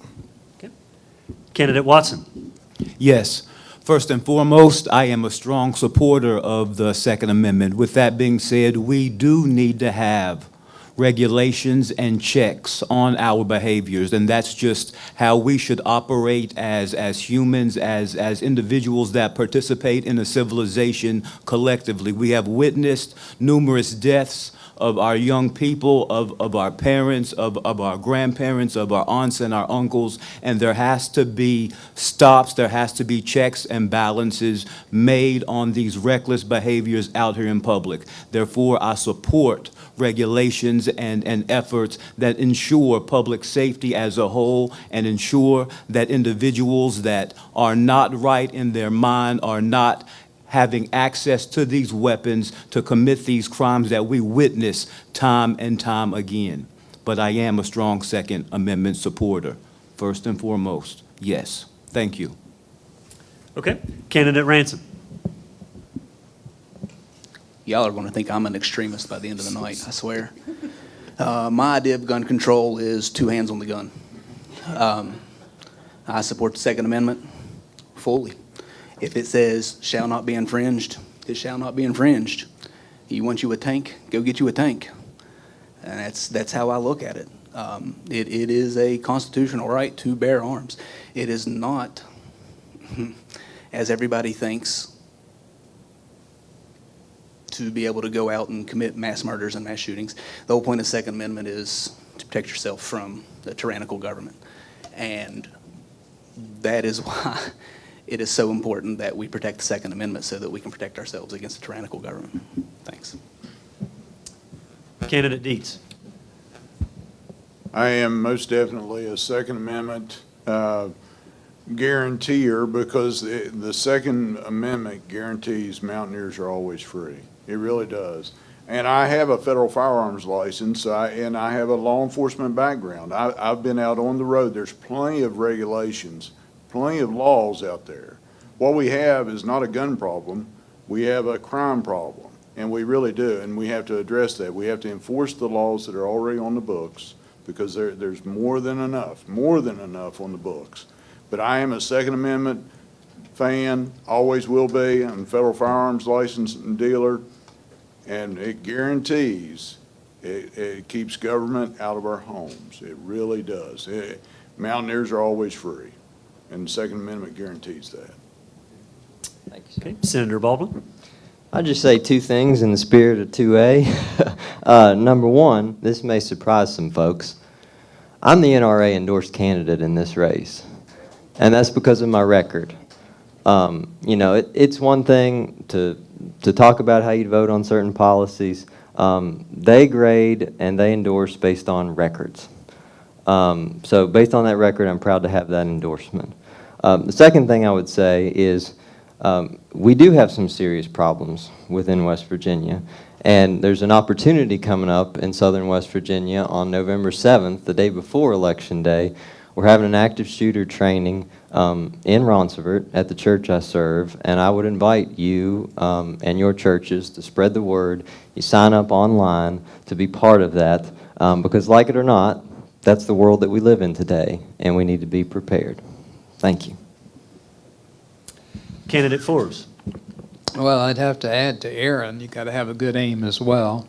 Candidate Watson? Yes. First and foremost, I am a strong supporter of the Second Amendment. With that being said, we do need to have regulations and checks on our behaviors, and that's just how we should operate as humans, as individuals that participate in a civilization collectively. We have witnessed numerous deaths of our young people, of our parents, of our grandparents, of our aunts and our uncles, and there has to be stops, there has to be checks and balances made on these reckless behaviors out here in public. Therefore, I support regulations and efforts that ensure public safety as a whole and ensure that individuals that are not right in their mind are not having access to these weapons to commit these crimes that we witness time and time again. But I am a strong Second Amendment supporter. First and foremost, yes. Thank you. Okay. Candidate Ransom? y'all are going to think I'm an extremist by the end of the night, I swear. My idea of gun control is two hands on the gun. I support the Second Amendment fully. If it says shall not be infringed, it shall not be infringed. You want you a tank, go get you a tank. And that's how I look at it. It is a constitutional right to bear arms. It is not, as everybody thinks, to be able to go out and commit mass murders and mass shootings. The whole point of the Second Amendment is to protect yourself from the tyrannical government. And that is why it is so important that we protect the Second Amendment so that we can protect ourselves against the tyrannical government. Thanks. Candidate Dietz. I am most definitely a Second Amendment guaranteer because the Second Amendment guarantees mountaineers are always free. It really does. And I have a federal firearms license, and I have a law enforcement background. I've been out on the road. There's plenty of regulations, plenty of laws out there. What we have is not a gun problem. We have a crime problem, and we really do, and we have to address that. We have to enforce the laws that are already on the books because there's more than enough on the books. But I am a Second Amendment fan, always will be. I'm a federal firearms license and dealer, and it guarantees, it keeps government out of our homes. It really does. Mountaineers are always free, and the Second Amendment guarantees that. Thank you, sir. Okay, Senator Baldwin. I'll just say two things in the spirit of 2A. Number one, this may surprise some folks. I'm the NRA endorsed candidate in this race, and that's because of my record. You know, it's one thing to talk about how you'd vote on certain policies. They grade and they endorse based on records. So based on that record, I'm proud to have that endorsement. The second thing I would say is we do have some serious problems within West Virginia, and there's an opportunity coming up in southern West Virginia on November 7th, the day before Election Day. We're having an active shooter training in Roncevert at the church I serve, and I would invite you and your churches to spread the word. You sign up online to be part of that, because like it or not, that's the world that we live in today, and we need to be prepared. Thank you. Candidate Forbes. Well, I'd have to add to Aaron, you got to have a good aim as well.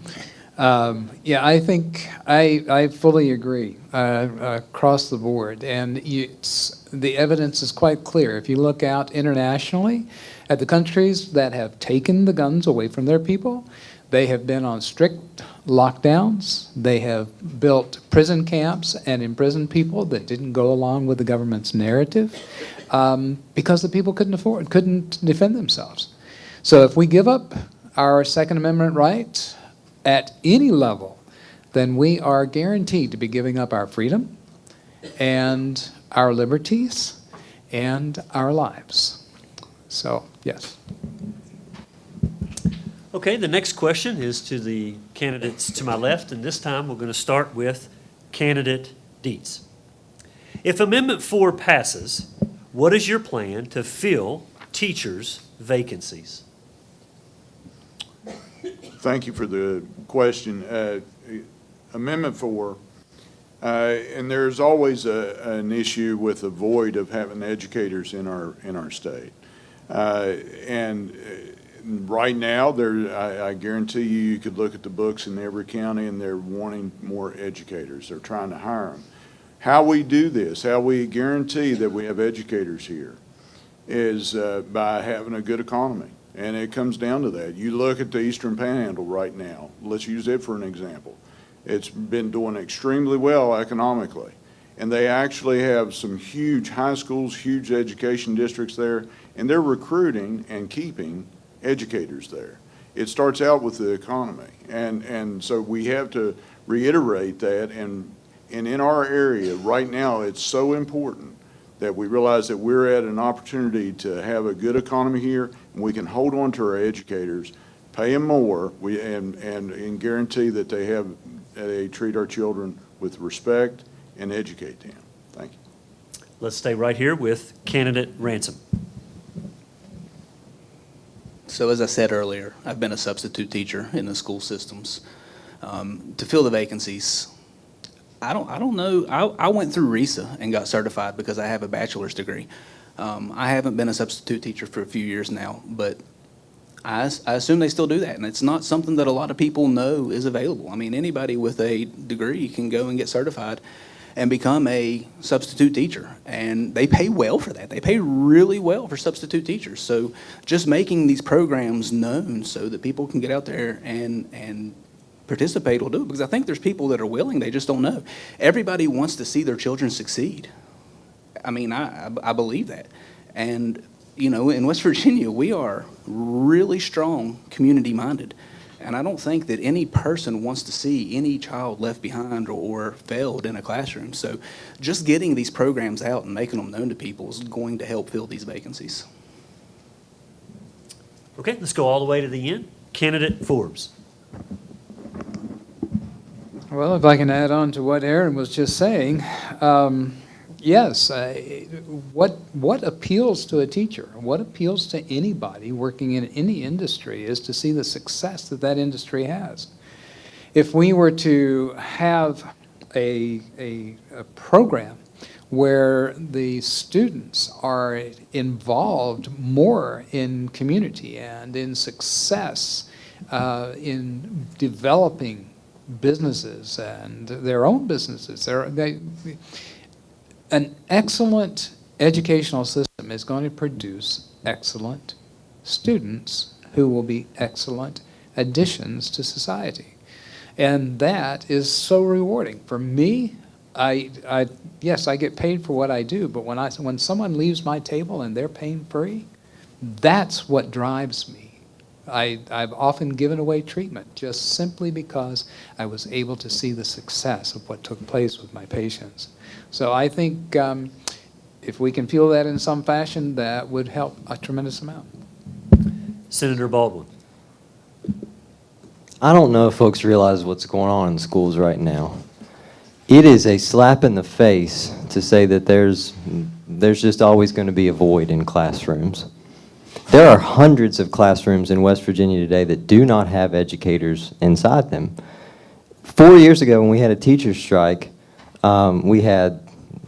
Yeah, I think I fully agree across the board, and the evidence is quite clear. If you look out internationally at the countries that have taken the guns away from their people, they have been on strict lockdowns. They have built prison camps and imprisoned people that didn't go along with the government's narrative because the people couldn't defend themselves. So if we give up our Second Amendment right at any level, then we are guaranteed to be giving up our freedom and our liberties and our lives. So, yes. Okay, the next question is to the candidates to my left, and this time we're going to start with candidate Dietz. If Amendment 4 passes, what is your plan to fill teachers' vacancies? Thank you for the question. Amendment 4, and there's always an issue with the void of having educators in our state. And right now, I guarantee you could look at the books in every county and they're wanting more educators. They're trying to hire them. How we do this, how we guarantee that we have educators here is by having a good economy. And it comes down to that. You look at the Eastern Panhandle right now. Let's use it for an example. It's been doing extremely well economically. And they actually have some huge high schools, huge education districts there, and they're recruiting and keeping educators there. It starts out with the economy. And so we have to reiterate that. And in our area right now, it's so important that we realize that we're at an opportunity to have a good economy here, and we can hold on to our educators, pay them more, and guarantee that they treat our children with respect and educate them. Thank you. Let's stay right here with candidate Ransom. So as I said earlier, I've been a substitute teacher in the school systems. To fill the vacancies, I don't know. I went through RESA and got certified because I have a bachelor's degree. I haven't been a substitute teacher for a few years now, but I assume they still do that, and it's not something that a lot of people know is available. I mean, anybody with a degree can go and get certified and become a substitute teacher, and they pay well for that. They pay really well for substitute teachers. So just making these programs known so that people can get out there and participate will do it, because I think there's people that are willing, they just don't know. Everybody wants to see their children succeed. I mean, I believe that. And, you know, in West Virginia, we are really strong, community-minded. And I don't think that any person wants to see any child left behind or failed in a classroom. So just getting these programs out and making them known to people is going to help fill these vacancies. Okay, let's go all the way to the end. Candidate Forbes. Well, if I can add on to what Aaron was just saying, yes, what appeals to a teacher, what appeals to anybody working in any industry is to see the success that that industry has. If we were to have a program where the students are involved more in community and in success, in developing businesses and their own businesses, an excellent educational system is going to produce excellent students who will be excellent additions to society. And that is so rewarding. For me, yes, I get paid for what I do, but when someone leaves my table and they're pain-free, that's what drives me. I've often given away treatment just simply because I was able to see the success of what took place with my patients. So I think if we can feel that in some fashion, that would help a tremendous amount. Senator Baldwin. I don't know if folks realize what's going on in schools right now. It is a slap in the face to say that there's just always going to be a void in classrooms. There are hundreds of classrooms in West Virginia today that do not have educators inside them. 4 years ago, when we had a teacher strike, we had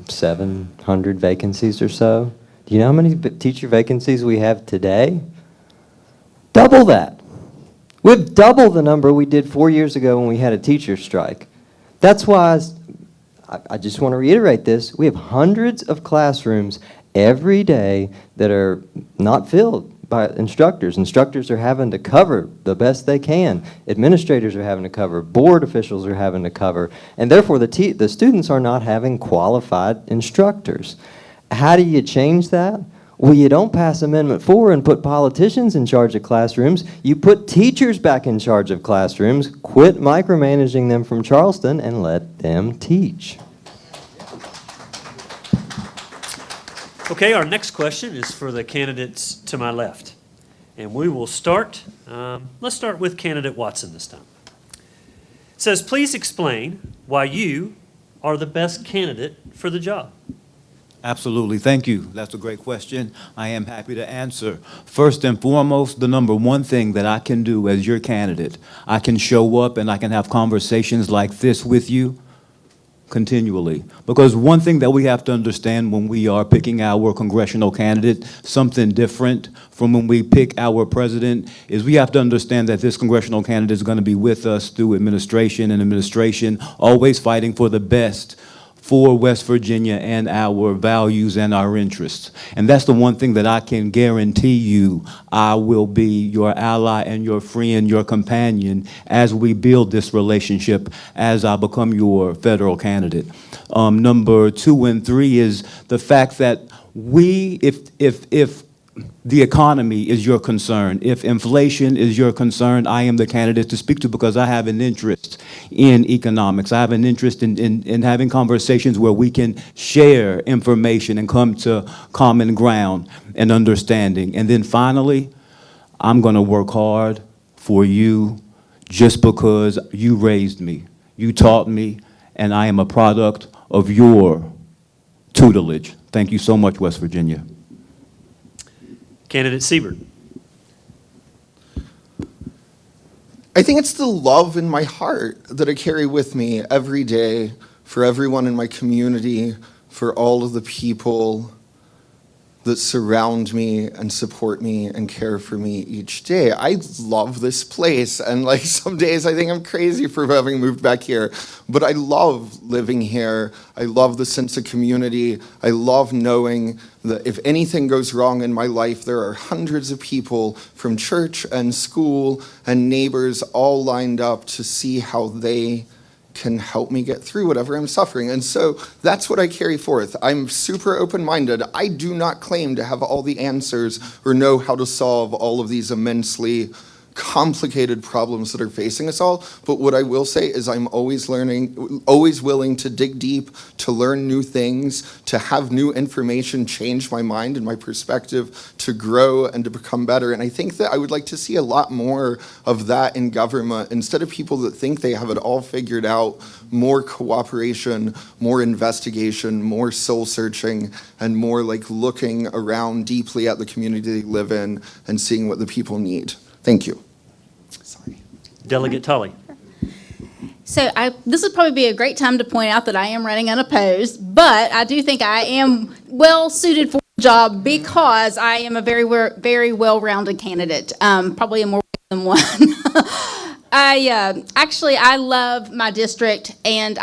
700 vacancies or so. Do you know how many teacher vacancies we have today? Double that. We've doubled the number we did 4 years ago when we had a teacher strike. That's why I just want to reiterate this. We have hundreds of classrooms every day that are not filled by instructors. Instructors are having to cover the best they can. Administrators are having to cover. Board officials are having to cover. And therefore, the students are not having qualified instructors. How do you change that? Well, you don't pass Amendment 4 and put politicians in charge of classrooms. You put teachers back in charge of classrooms, quit micromanaging them from Charleston, and let them teach. Okay, our next question is for the candidates to my left. And we will start, let's start with candidate Watson this time. It says, please explain why you are the best candidate for the job. Absolutely. Thank you. That's a great question. I am happy to answer. First and foremost, the number one thing that I can do as your candidate, I can show up and I can have conversations like this with you continually. Because one thing that we have to understand when we are picking our congressional candidate, something different from when we pick our president, is we have to understand that this congressional candidate is going to be with us through administration, always fighting for the best for West Virginia and our values and our interests. And that's the one thing that I can guarantee you. I will be your ally and your friend, your companion, as we build this relationship as I become your federal candidate. Number 2 and 3 is the fact that if the economy is your concern, if inflation is your concern, I am the candidate to speak to because I have an interest in economics. I have an interest in having conversations where we can share information and come to common ground and understanding. And then finally, I'm going to work hard for you just because you raised me, you taught me, and I am a product of your tutelage. Thank you so much, West Virginia. Candidate Siebert. I think it's the love in my heart that I carry with me every day for everyone in my community, for all of the people that surround me and support me and care for me each day. I love this place, and like some days I think I'm crazy for having moved back here, but I love living here. I love the sense of community. I love knowing that if anything goes wrong in my life, there are hundreds of people from church and school and neighbors all lined up to see how they can help me get through whatever I'm suffering. And so that's what I carry forth. I'm super open-minded. I do not claim to have all the answers or know how to solve all of these immensely complicated problems that are facing us all. But what I will say is I'm always learning, always willing to dig deep, to learn new things, to have new information change my mind and my perspective, to grow and to become better. And I think that I would like to see a lot more of that in government. Instead of people that think they have it all figured out, more cooperation, more investigation, more soul searching, and more like looking around deeply at the community they live in and seeing what the people need. Thank you. Sorry. Delegate Tully. So this would probably be a great time to point out that I am running unopposed, but I do think I am well suited for the job because I am a very well-rounded candidate, probably in more ways than one. I love my district, and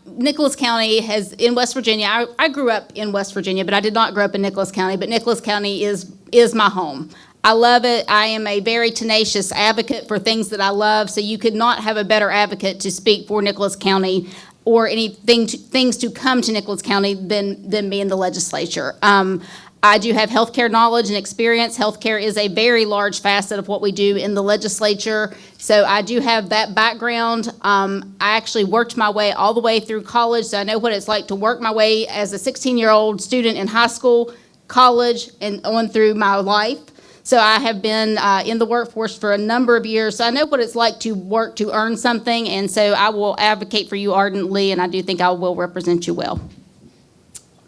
Nicholas County in West Virginia. I grew up in West Virginia, but I did not grow up in Nicholas County. But Nicholas County is my home. I love it. I am a very tenacious advocate for things that I love, so you could not have a better advocate to speak for Nicholas County or things to come to Nicholas County than me in the legislature. I do have healthcare knowledge and experience. Healthcare is a very large facet of what we do in the legislature, so I do have that background. I actually worked my way all the way through college, so I know what it's like to work my way as a 16-year-old student in high school, college, and on through my life. So I have been in the workforce for a number of years, so I know what it's like to work to earn something, and so I will advocate for you ardently, and I do think I will represent you well.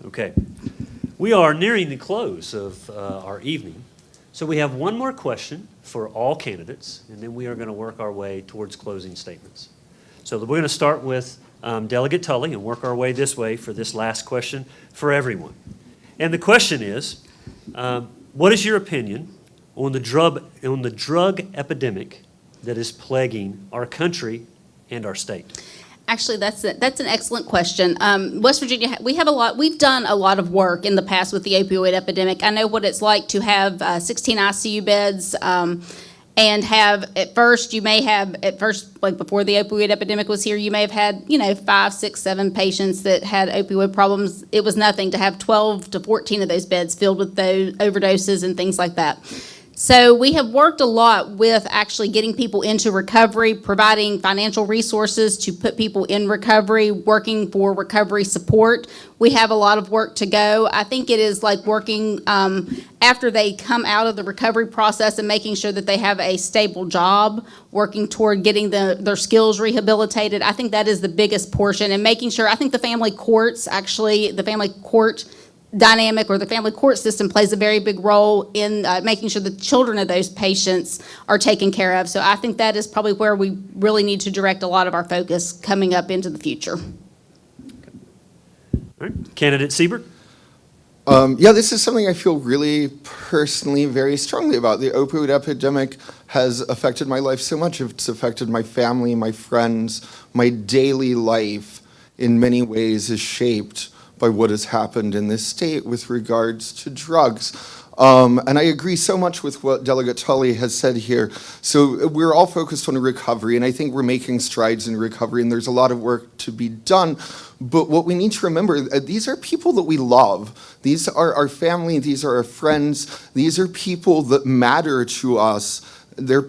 Okay. We are nearing the close of our evening, so we have one more question for all candidates, and then we are going to work our way towards closing statements. So we're going to start with Delegate Tully and work our way this way for this last question for everyone. And the question is, what is your opinion on the drug epidemic that is plaguing our country and our state? Actually, that's an excellent question. West Virginia, we've done a lot of work in the past with the opioid epidemic. I know what it's like to have 16 ICU beds, and have, like before the opioid epidemic was here, you may have had, 5, 6, 7 patients that had opioid problems. It was nothing to have 12 to 14 of those beds filled with those overdoses and things like that. So we have worked a lot with actually getting people into recovery, providing financial resources to put people in recovery, working for recovery support. We have a lot of work to go. I think it is like working after they come out of the recovery process and making sure that they have a stable job, working toward getting their skills rehabilitated. I think that is the biggest portion, and making sure, I think the family court dynamic or the family court system plays a very big role in making sure the children of those patients are taken care of. So I think that is probably where we really need to direct a lot of our focus coming up into the future. All right. Candidate Siebert? Yeah, this is something I feel really personally very strongly about. The opioid epidemic has affected my life so much. It's affected my family, my friends, my daily life in many ways is shaped by what has happened in this state with regards to drugs. And I agree so much with what Delegate Tully has said here. So we're all focused on recovery, and I think we're making strides in recovery, and there's a lot of work to be done. But what we need to remember, these are people that we love. These are our family, these are our friends, these are people that matter to us. They're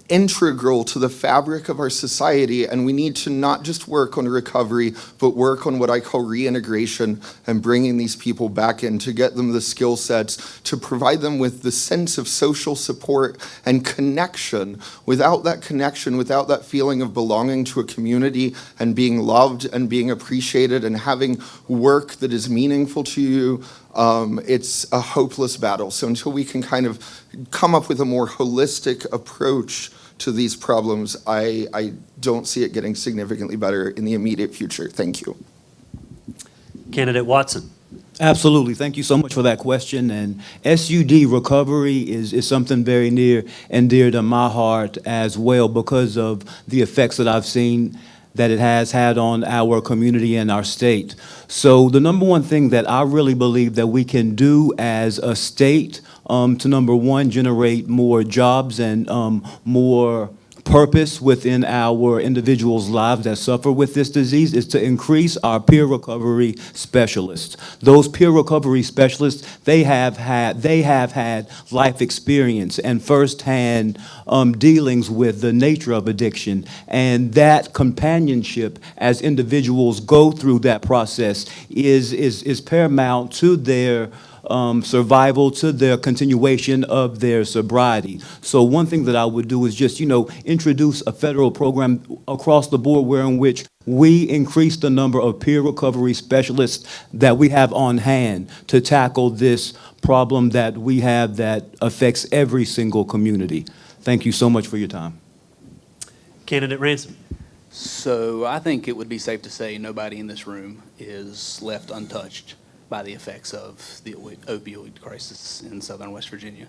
integral to the fabric of our society, and we need to not just work on recovery, but work on what I call reintegration and bringing these people back in to get them the skill sets, to provide them with the sense of social support and connection. Without that connection, without that feeling of belonging to a community and being loved and being appreciated and having work that is meaningful to you, it's a hopeless battle. So until we can kind of come up with a more holistic approach to these problems, I don't see it getting significantly better in the immediate future. Thank you. Candidate Watson. Absolutely. Thank you so much for that question. And SUD recovery is something very near and dear to my heart as well because of the effects that I've seen that it has had on our community and our state. So the number one thing that I really believe that we can do as a state to, number one, generate more jobs and more purpose within our individuals' lives that suffer with this disease is to increase our peer recovery specialists. Those peer recovery specialists, they have had life experience and firsthand dealings with the nature of addiction, and that companionship as individuals go through that process is paramount to their survival, to their continuation of their sobriety. So one thing that I would do is just, introduce a federal program across the board in which we increase the number of peer recovery specialists that we have on hand to tackle this problem that we have that affects every single community. Thank you so much for your time. Candidate Ransom. So I think it would be safe to say nobody in this room is left untouched by the effects of the opioid crisis in southern West Virginia.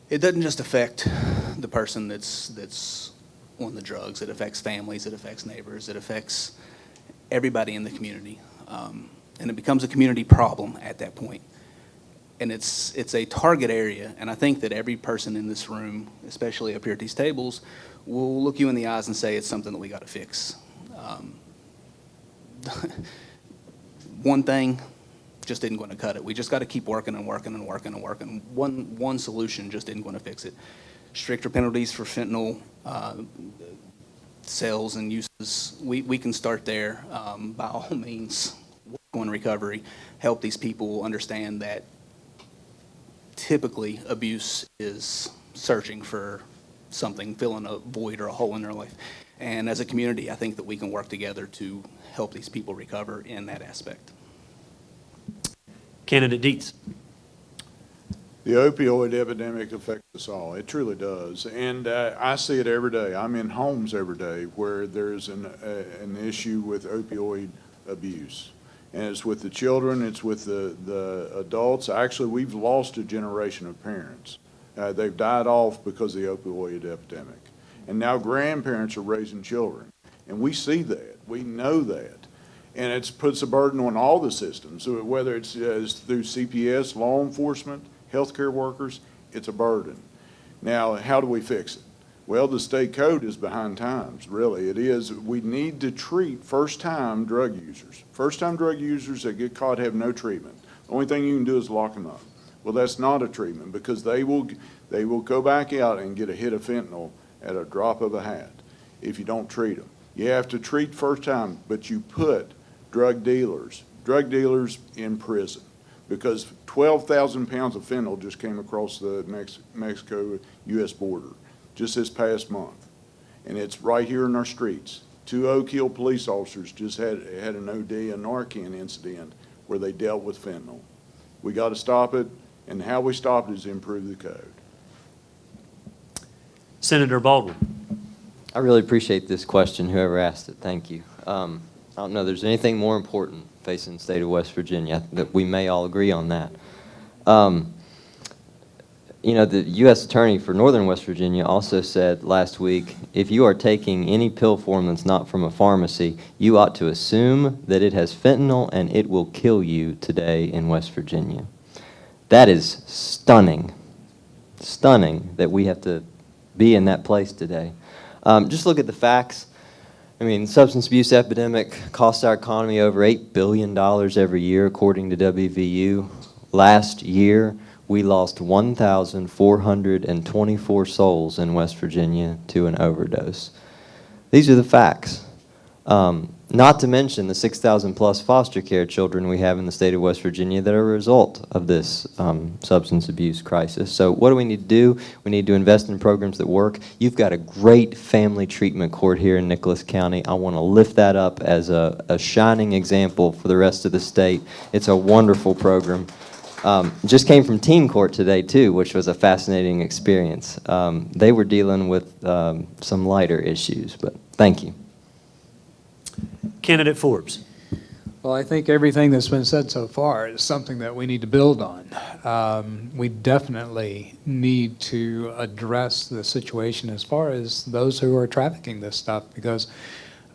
It doesn't just affect the person that's on the drugs. It affects families, it affects neighbors, it affects everybody in the community. And it becomes a community problem at that point. And it's a target area, and I think that every person in this room, especially up here at these tables, will look you in the eyes and say it's something that we got to fix. One thing just isn't going to cut it. We just got to keep working and working and working and working. One solution just isn't going to fix it. Stricter penalties for fentanyl sales and uses, we can start there. By all means, work on recovery, help these people understand that typically abuse is searching for something, filling a void or a hole in their life. And as a community, I think that we can work together to help these people recover in that aspect. Candidate Dietz. The opioid epidemic affects us all. It truly does. And I see it every day. I'm in homes every day where there's an issue with opioid abuse. And it's with the children, it's with the adults. Actually, we've lost a generation of parents. They've died off because of the opioid epidemic. And now grandparents are raising children. And we see that. We know that. And it puts a burden on all the systems, so whether it's through CPS, law enforcement, healthcare workers, it's a burden. Now, how do we fix it? Well, the state code is behind times, really. It is. We need to treat first-time drug users. First-time drug users that get caught have no treatment. The only thing you can do is lock them up. Well, that's not a treatment because they will go back out and get a hit of fentanyl at a drop of a hat if you don't treat them. You have to treat first time, but you put drug dealers in prison because 12,000 pounds of fentanyl just came across the Mexico-U.S. border just this past month. And it's right here in our streets. 2 Oak Hill police officers just had an OD, a Narcan incident where they dealt with fentanyl. We got to stop it, and how we stop it is improve the code. Senator Baldwin. I really appreciate this question, whoever asked it. Thank you. I don't know there's anything more important facing the state of West Virginia, that we may all agree on that. The U.S. Attorney for Northern West Virginia also said last week, if you are taking any pill form that's not from a pharmacy, you ought to assume that it has fentanyl and it will kill you today in West Virginia. That is stunning. Stunning that we have to be in that place today. Just look at the facts. Substance abuse epidemic costs our economy over $8 billion every year, according to WVU. Last year, we lost 1,424 souls in West Virginia to an overdose. These are the facts. Not to mention the 6,000 plus foster care children we have in the state of West Virginia that are a result of this substance abuse crisis. So what do we need to do? We need to invest in programs that work. You've got a great family treatment court here in Nicholas County. I want to lift that up as a shining example for the rest of the state. It's a wonderful program. Just came from teen court today, too, which was a fascinating experience. They were dealing with some lighter issues, but thank you. Candidate Forbes. Well, I think everything that's been said so far is something that we need to build on. We definitely need to address the situation as far as those who are trafficking this stuff, because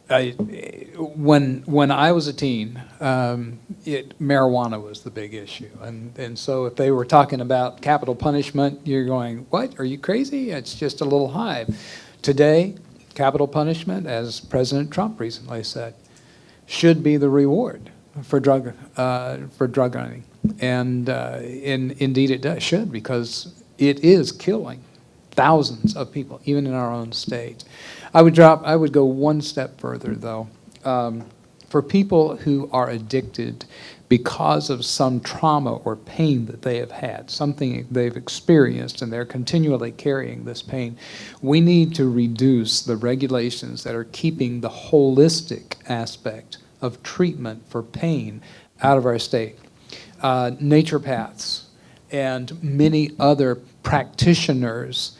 when I was a teen, marijuana was the big issue. And so if they were talking about capital punishment, you're going, what, are you crazy? It's just a little high. Today, capital punishment, as President Trump recently said, should be the reward for drug running. And indeed it should, because it is killing thousands of people, even in our own state. I would go one step further, though. For people who are addicted because of some trauma or pain that they have had, something they've experienced, and they're continually carrying this pain, we need to reduce the regulations that are keeping the holistic aspect of treatment for pain out of our state. Naturopaths and many other practitioners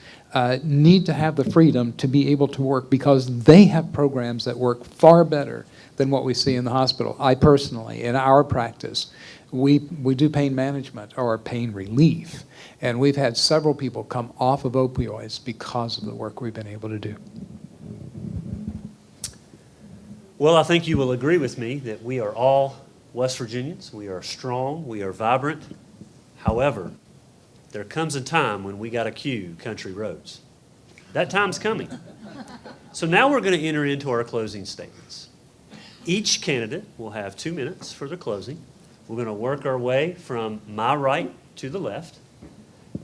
need to have the freedom to be able to work, because they have programs that work far better than what we see in the hospital. I personally, in our practice, we do pain management or pain relief, and we've had several people come off of opioids because of the work we've been able to do. Well, I think you will agree with me that we are all West Virginians. We are strong. We are vibrant. However, there comes a time when we got to cue country roads. That time's coming. So now we're going to enter into our closing statements. Each candidate will have 2 minutes for their closing. We're going to work our way from my right to the left.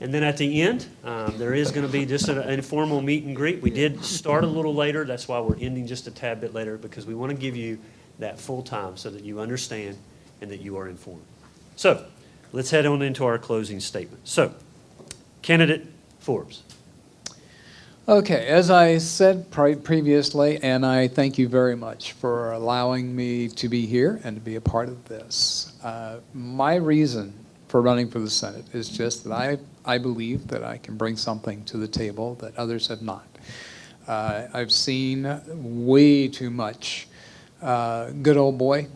And then at the end, there is going to be just an informal meet and greet. We did start a little later. That's why we're ending just a tad bit later, because we want to give you that full time so that you understand and that you are informed. So let's head on into our closing statement. So, Candidate Forbes. Okay, as I said previously, and I thank you very much for allowing me to be here and to be a part of this. My reason for running for the Senate is just that I believe that I can bring something to the table that others have not. I've seen way too much good old boy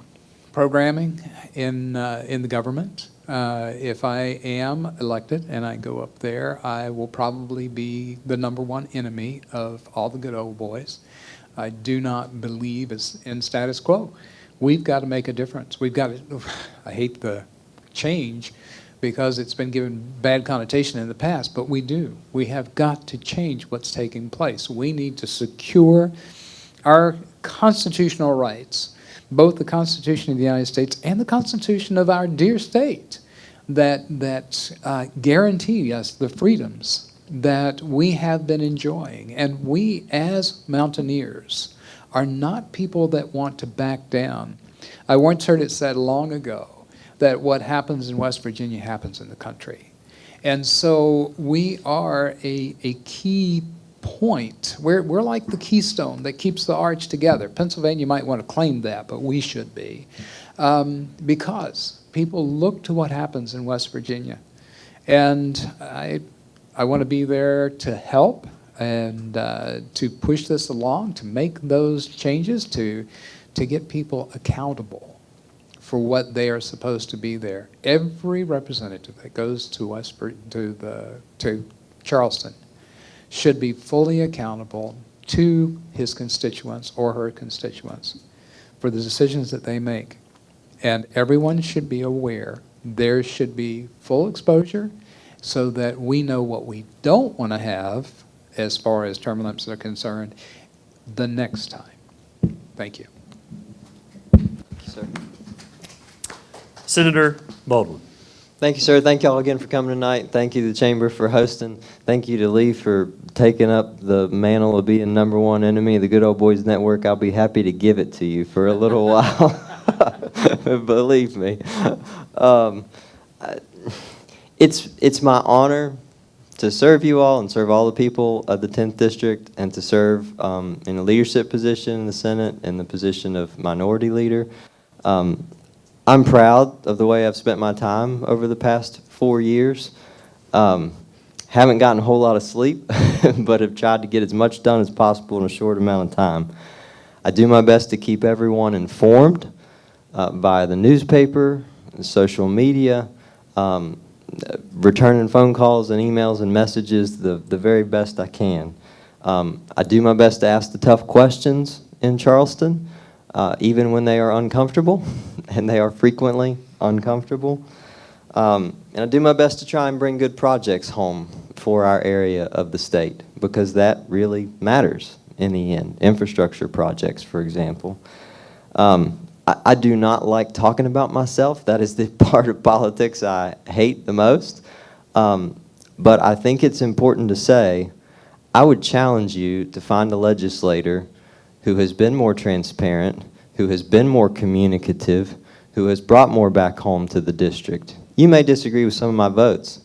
programming in the government. If I am elected and I go up there, I will probably be the #1 enemy of all the good old boys. I do not believe in status quo. We've got to make a difference. We've got to, I hate the change because it's been given bad connotation in the past, but we do. We have got to change what's taking place. We need to secure our constitutional rights, both the Constitution of the United States and the Constitution of our dear state, that guarantee us the freedoms that we have been enjoying. And we, as mountaineers, are not people that want to back down. I once heard it said long ago that what happens in West Virginia happens in the country. And so we are a key point. We're like the keystone that keeps the arch together. Pennsylvania might want to claim that, but we should be. Because people look to what happens in West Virginia. And I want to be there to help and to push this along, to make those changes, to get people accountable for what they are supposed to be there. Every representative that goes to Charleston should be fully accountable to his constituents or her constituents for the decisions that they make. And everyone should be aware. There should be full exposure so that we know what we don't want to have as far as term limits are concerned the next time. Thank you. Sir. Senator Baldwin. Thank you, sir. Thank you all again for coming tonight. Thank you to the Chamber for hosting. Thank you to Lee for taking up the mantle of being #1 enemy of the Good Old Boys Network. I'll be happy to give it to you for a little while. Believe me. It's my honor to serve you all and serve all the people of the 10th District, and to serve in a leadership position in the Senate and the position of minority leader. I'm proud of the way I've spent my time over the past 4 years. Haven't gotten a whole lot of sleep, but have tried to get as much done as possible in a short amount of time. I do my best to keep everyone informed via the newspaper, social media, returning phone calls and emails and messages the very best I can. I do my best to ask the tough questions in Charleston, even when they are uncomfortable, and they are frequently uncomfortable. And I do my best to try and bring good projects home for our area of the state, because that really matters in the end. Infrastructure projects, for example. I do not like talking about myself. That is the part of politics I hate the most. But I think it's important to say, I would challenge you to find a legislator who has been more transparent, who has been more communicative, who has brought more back home to the district. You may disagree with some of my votes.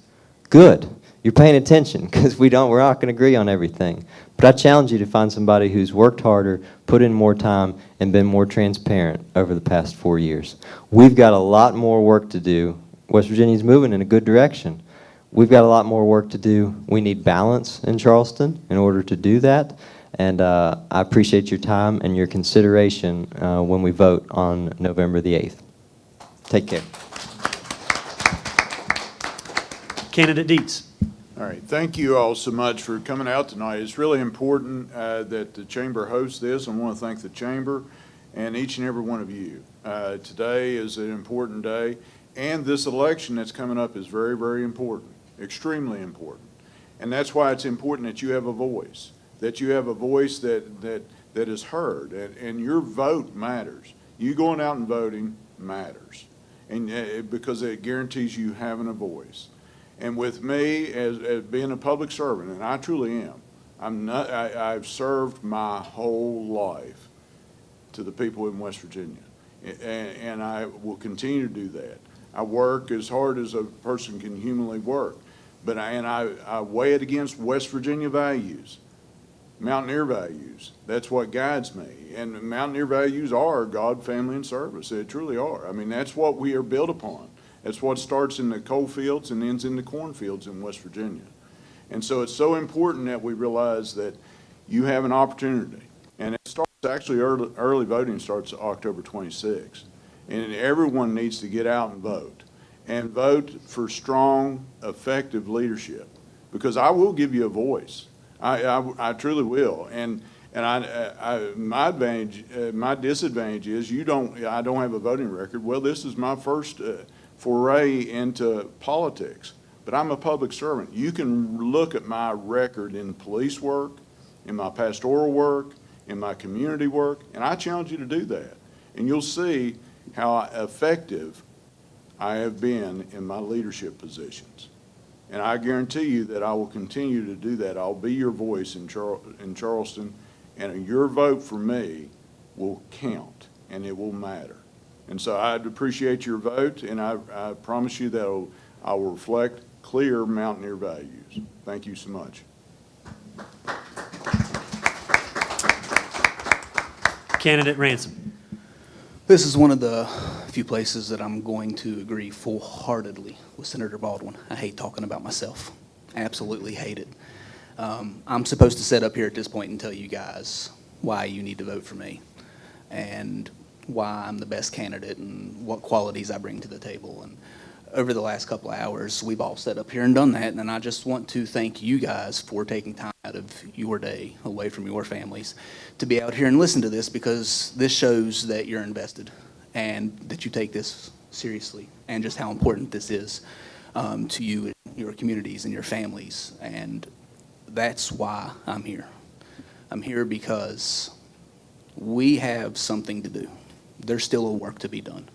Good. You're paying attention, because we're not going to agree on everything. But I challenge you to find somebody who's worked harder, put in more time, and been more transparent over the past 4 years. We've got a lot more work to do. West Virginia's moving in a good direction. We've got a lot more work to do. We need balance in Charleston in order to do that. And I appreciate your time and your consideration when we vote on November the 8th. Take care. Candidate Dietz. All right, thank you all so much for coming out tonight. It's really important that the Chamber hosts this. I want to thank the Chamber and each and every one of you. Today is an important day, and this election that's coming up is very, very important, extremely important. And that's why it's important that you have a voice, that is heard, and your vote matters. You going out and voting matters, and because it guarantees you having a voice. And with me, as being a public servant, and I truly am, I've served my whole life to the people in West Virginia, and I will continue to do that. I work as hard as a person can humanly work, but I weigh it against West Virginia values, Mountaineer values. That's what guides me. And Mountaineer values are God, family, and service. They truly are. I mean, that's what we are built upon. That's what starts in the coal fields and ends in the cornfields in West Virginia. And so it's so important that we realize that you have an opportunity. And it starts, actually, early voting starts October 26th. And everyone needs to get out and vote for strong, effective leadership. Because I will give you a voice. I truly will. And my disadvantage is I don't have a voting record. Well, this is my first foray into politics, but I'm a public servant. You can look at my record in police work, in my pastoral work, in my community work, and I challenge you to do that. And you'll see how effective I have been in my leadership positions. And I guarantee you that I will continue to do that. I'll be your voice in Charleston, and your vote for me will count, and it will matter. And so I'd appreciate your vote, and I promise you that I will reflect clear Mountaineer values. Thank you so much. Candidate Ransom. This is one of the few places that I'm going to agree full-heartedly with Senator Baldwin. I hate talking about myself. Absolutely hate it. I'm supposed to sit up here at this point and tell you guys why you need to vote for me and why I'm the best candidate and what qualities I bring to the table. And over the last couple of hours, we've all sat up here and done that, and I just want to thank you guys for taking time out of your day away from your families to be out here and listen to this, because this shows that you're invested and that you take this seriously and just how important this is to you and your communities and your families. And that's why I'm here. I'm here because we have something to do. There's still a work to be done.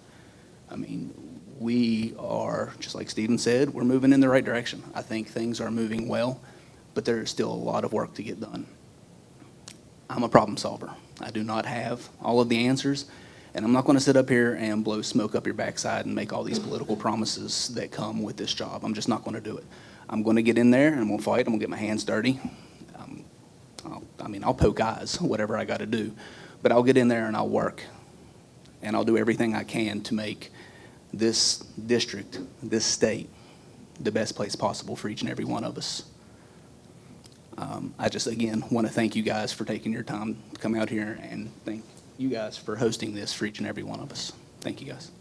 I mean, we are, just like Stephen said, we're moving in the right direction. I think things are moving well, but there's still a lot of work to get done. I'm a problem solver. I do not have all of the answers, and I'm not going to sit up here and blow smoke up your backside and make all these political promises that come with this job. I'm just not going to do it. I'm going to get in there, and I'm going to fight. I'm going to get my hands dirty. I'll poke eyes, whatever I got to do, but I'll get in there and I'll work. And I'll do everything I can to make this district, this state, the best place possible for each and every one of us. I just, again, want to thank you guys for taking your time to come out here, and thank you guys for hosting this for each and every one of us. Thank you, guys.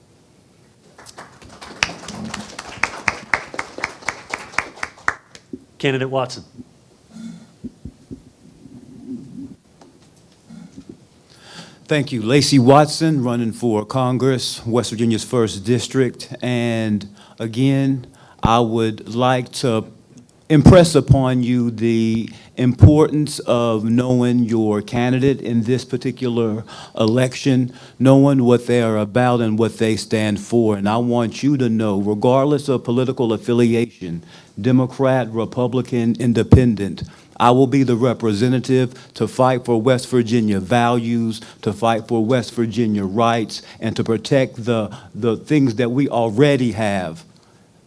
Candidate Watson. Thank you. Lacey Watson, running for Congress, West Virginia's 1st District. And again, I would like to impress upon you the importance of knowing your candidate in this particular election, knowing what they are about and what they stand for. And I want you to know, regardless of political affiliation, Democrat, Republican, Independent, I will be the representative to fight for West Virginia values, to fight for West Virginia rights, and to protect the things that we already have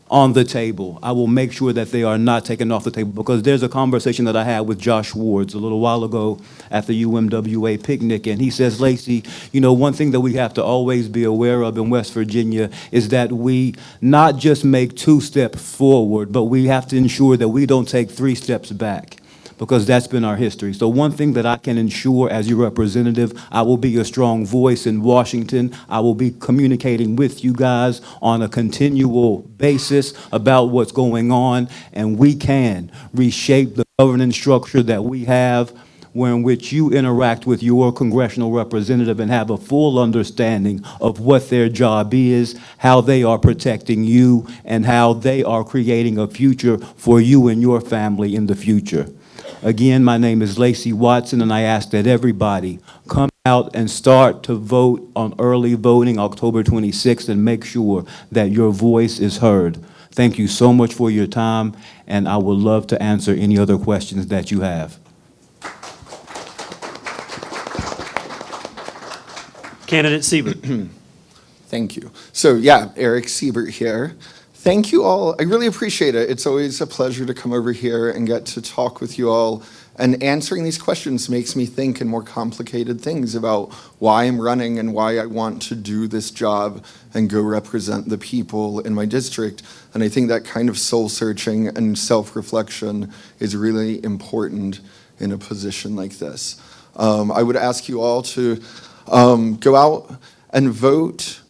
on the table. I will make sure that they are not taken off the table, because there's a conversation that I had with Josh Wards a little while ago at the UMWA picnic, and he says, Lacey, you know, one thing that we have to always be aware of in West Virginia is that we not just make 2 steps forward, but we have to ensure that we don't take 3 steps back, because that's been our history. So one thing that I can ensure as your representative, I will be a strong voice in Washington. I will be communicating with you guys on a continual basis about what's going on, and we can reshape the governance structure that we have, where in which you interact with your congressional representative and have a full understanding of what their job is, how they are protecting you, and how they are creating a future for you and your family in the future. Again, my name is Lacey Watson, and I ask that everybody come out and start to vote on early voting October 26th and make sure that your voice is heard. Thank you so much for your time, and I would love to answer any other questions that you have. Candidate Siebert. Thank you. So yeah, Eric Siebert here. Thank you all. I really appreciate it. It's always a pleasure to come over here and get to talk with you all. And answering these questions makes me think in more complicated things about why I'm running and why I want to do this job and go represent the people in my district. And I think that kind of soul searching and self-reflection is really important in a position like this. I would ask you all to go out and vote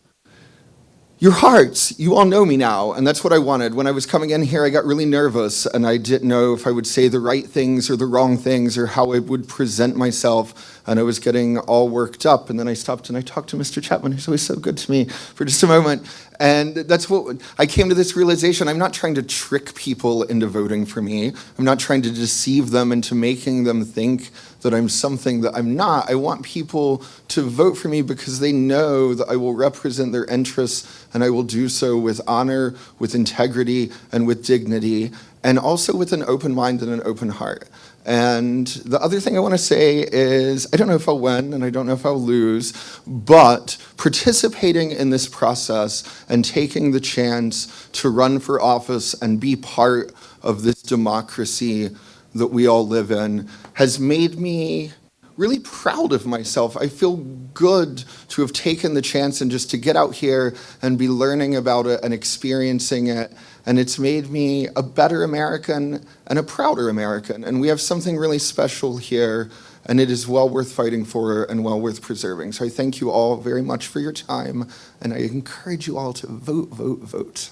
your hearts. You all know me now, and that's what I wanted. When I was coming in here, I got really nervous, and I didn't know if I would say the right things or the wrong things or how I would present myself, and I was getting all worked up. And then I stopped and I talked to Mr. Chapman, who's always so good to me, for just a moment. And that's what I came to this realization. I'm not trying to trick people into voting for me. I'm not trying to deceive them into making them think that I'm something that I'm not. I want people to vote for me because they know that I will represent their interests, and I will do so with honor, with integrity, and with dignity, and also with an open mind and an open heart. And the other thing I want to say is, I don't know if I'll win and I don't know if I'll lose, but participating in this process and taking the chance to run for office and be part of this democracy that we all live in has made me really proud of myself. I feel good to have taken the chance and just to get out here and be learning about it and experiencing it. And it's made me a better American and a prouder American. And we have something really special here, and it is well worth fighting for and well worth preserving. So I thank you all very much for your time, and I encourage you all to vote, vote, vote.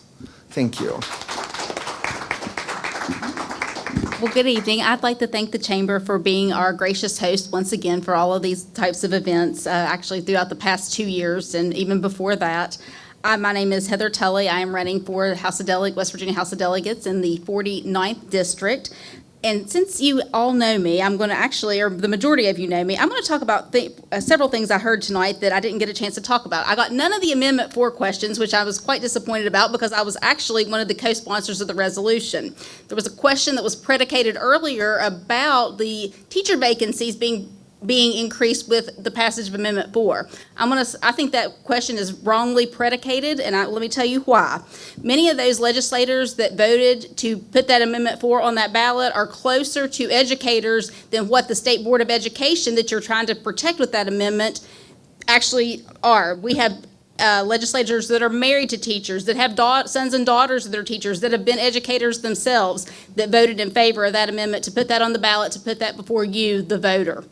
Thank you. Well, good evening. I'd like to thank the Chamber for being our gracious host once again for all of these types of events, actually throughout the past 2 years and even before that. My name is Heather Tully. I am running for West Virginia House of Delegates in the 49th District. And since you all know me, I'm going to actually, or the majority of you know me, I'm going to talk about several things I heard tonight that I didn't get a chance to talk about. I got none of the Amendment 4 questions, which I was quite disappointed about because I was actually one of the co-sponsors of the resolution. There was a question that was predicated earlier about the teacher vacancies being increased with the passage of Amendment 4. I think that question is wrongly predicated, and let me tell you why. Many of those legislators that voted to put that Amendment 4 on that ballot are closer to educators than what the State Board of Education that you're trying to protect with that amendment actually are. We have legislators that are married to teachers, that have sons and daughters that are teachers, that have been educators themselves, that voted in favor of that amendment, to put that on the ballot, to put that before you, the voter.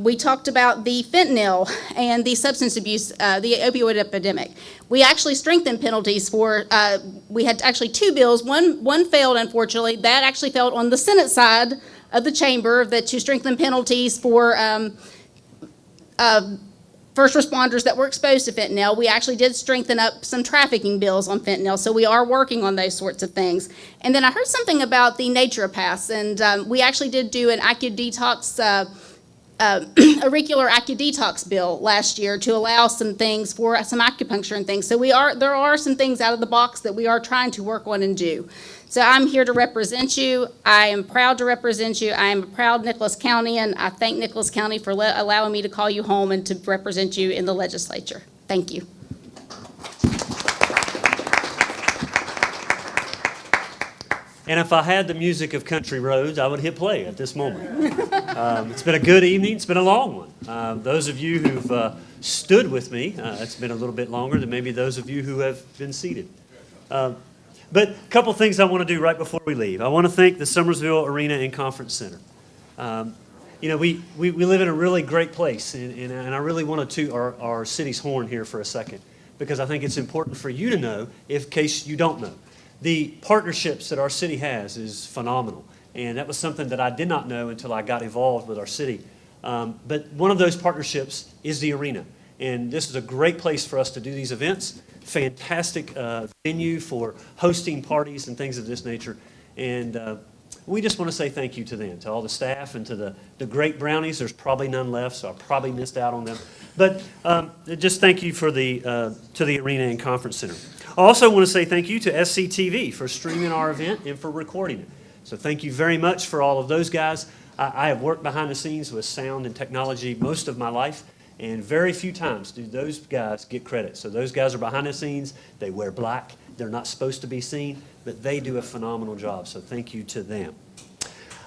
We talked about the fentanyl and the substance abuse, the opioid epidemic. We actually strengthened penalties for, we had actually two bills. One failed, unfortunately. That actually failed on the Senate side of the chamber, that to strengthen penalties for first responders that were exposed to fentanyl. We actually did strengthen up some trafficking bills on fentanyl, so we are working on those sorts of things. And then I heard something about the naturopaths, and we actually did do an AccuDetox, auricular AccuDetox bill last year to allow some things for some acupuncture and things. So there are some things out of the box that we are trying to work on and do. So I'm here to represent you. I am proud to represent you. I am a proud Nicholas County, and I thank Nicholas County for allowing me to call you home and to represent you in the legislature. Thank you. And if I had the music of Country Roads, I would hit play at this moment. It's been a good evening. It's been a long one. Those of you who've stood with me, it's been a little bit longer than maybe those of you who have been seated. But a couple things I want to do right before we leave. I want to thank the Summersville Arena and Conference Center. You know, we live in a really great place, and I really want to toot our city's horn here for a second, because I think it's important for you to know, in case you don't know. The partnerships that our city has is phenomenal, and that was something that I did not know until I got involved with our city. But one of those partnerships is the arena, and this is a great place for us to do these events. Fantastic venue for hosting parties and things of this nature, and we just want to say thank you to them, to all the staff, and to the great brownies. There's probably none left, so I probably missed out on them. But just thank you for to the Arena and Conference Center. I also want to say thank you to SCTV for streaming our event and for recording it. So thank you very much for all of those guys. I have worked behind the scenes with sound and technology most of my life, and very few times do those guys get credit. So those guys are behind the scenes. They wear black. They're not supposed to be seen, but they do a phenomenal job. So thank you to them.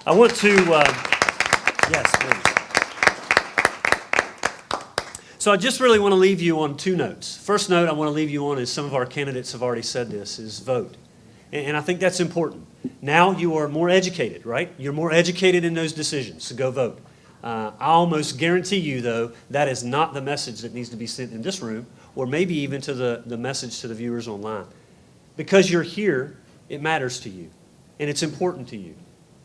I want to, yes, please. So I just really want to leave you on two notes. First note I want to leave you on is, some of our candidates have already said this, is vote. And I think that's important. Now you are more educated, right? You're more educated in those decisions, so go vote. I almost guarantee you, though, that is not the message that needs to be sent in this room, or maybe even to the message to the viewers online. Because you're here, it matters to you, and it's important to you.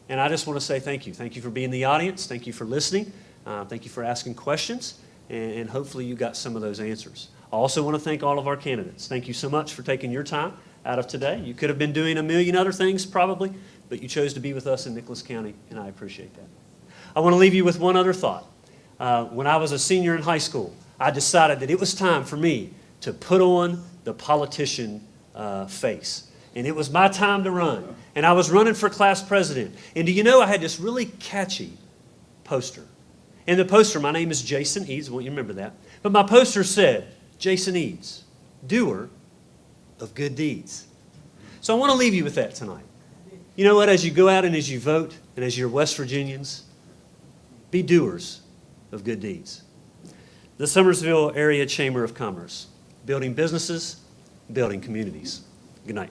And I just want to say thank you. Thank you for being in the audience. Thank you for listening. Thank you for asking questions, and hopefully you got some of those answers. I also want to thank all of our candidates. Thank you so much for taking your time out of today. You could have been doing a million other things probably, but you chose to be with us in Nicholas County, and I appreciate that. I want to leave you with one other thought. When I was a senior in high school, I decided that it was time for me to put on the politician face. And it was my time to run. And I was running for class president. And do you know, I had this really catchy poster. And the poster, my name is Jason Eads, I want you to remember that. But my poster said, Jason Eads, doer of good deeds. So I want to leave you with that tonight. You know what, as you go out and as you vote, and as you're West Virginians, be doers of good deeds. The Summersville Area Chamber of Commerce, building businesses, building communities. Good night.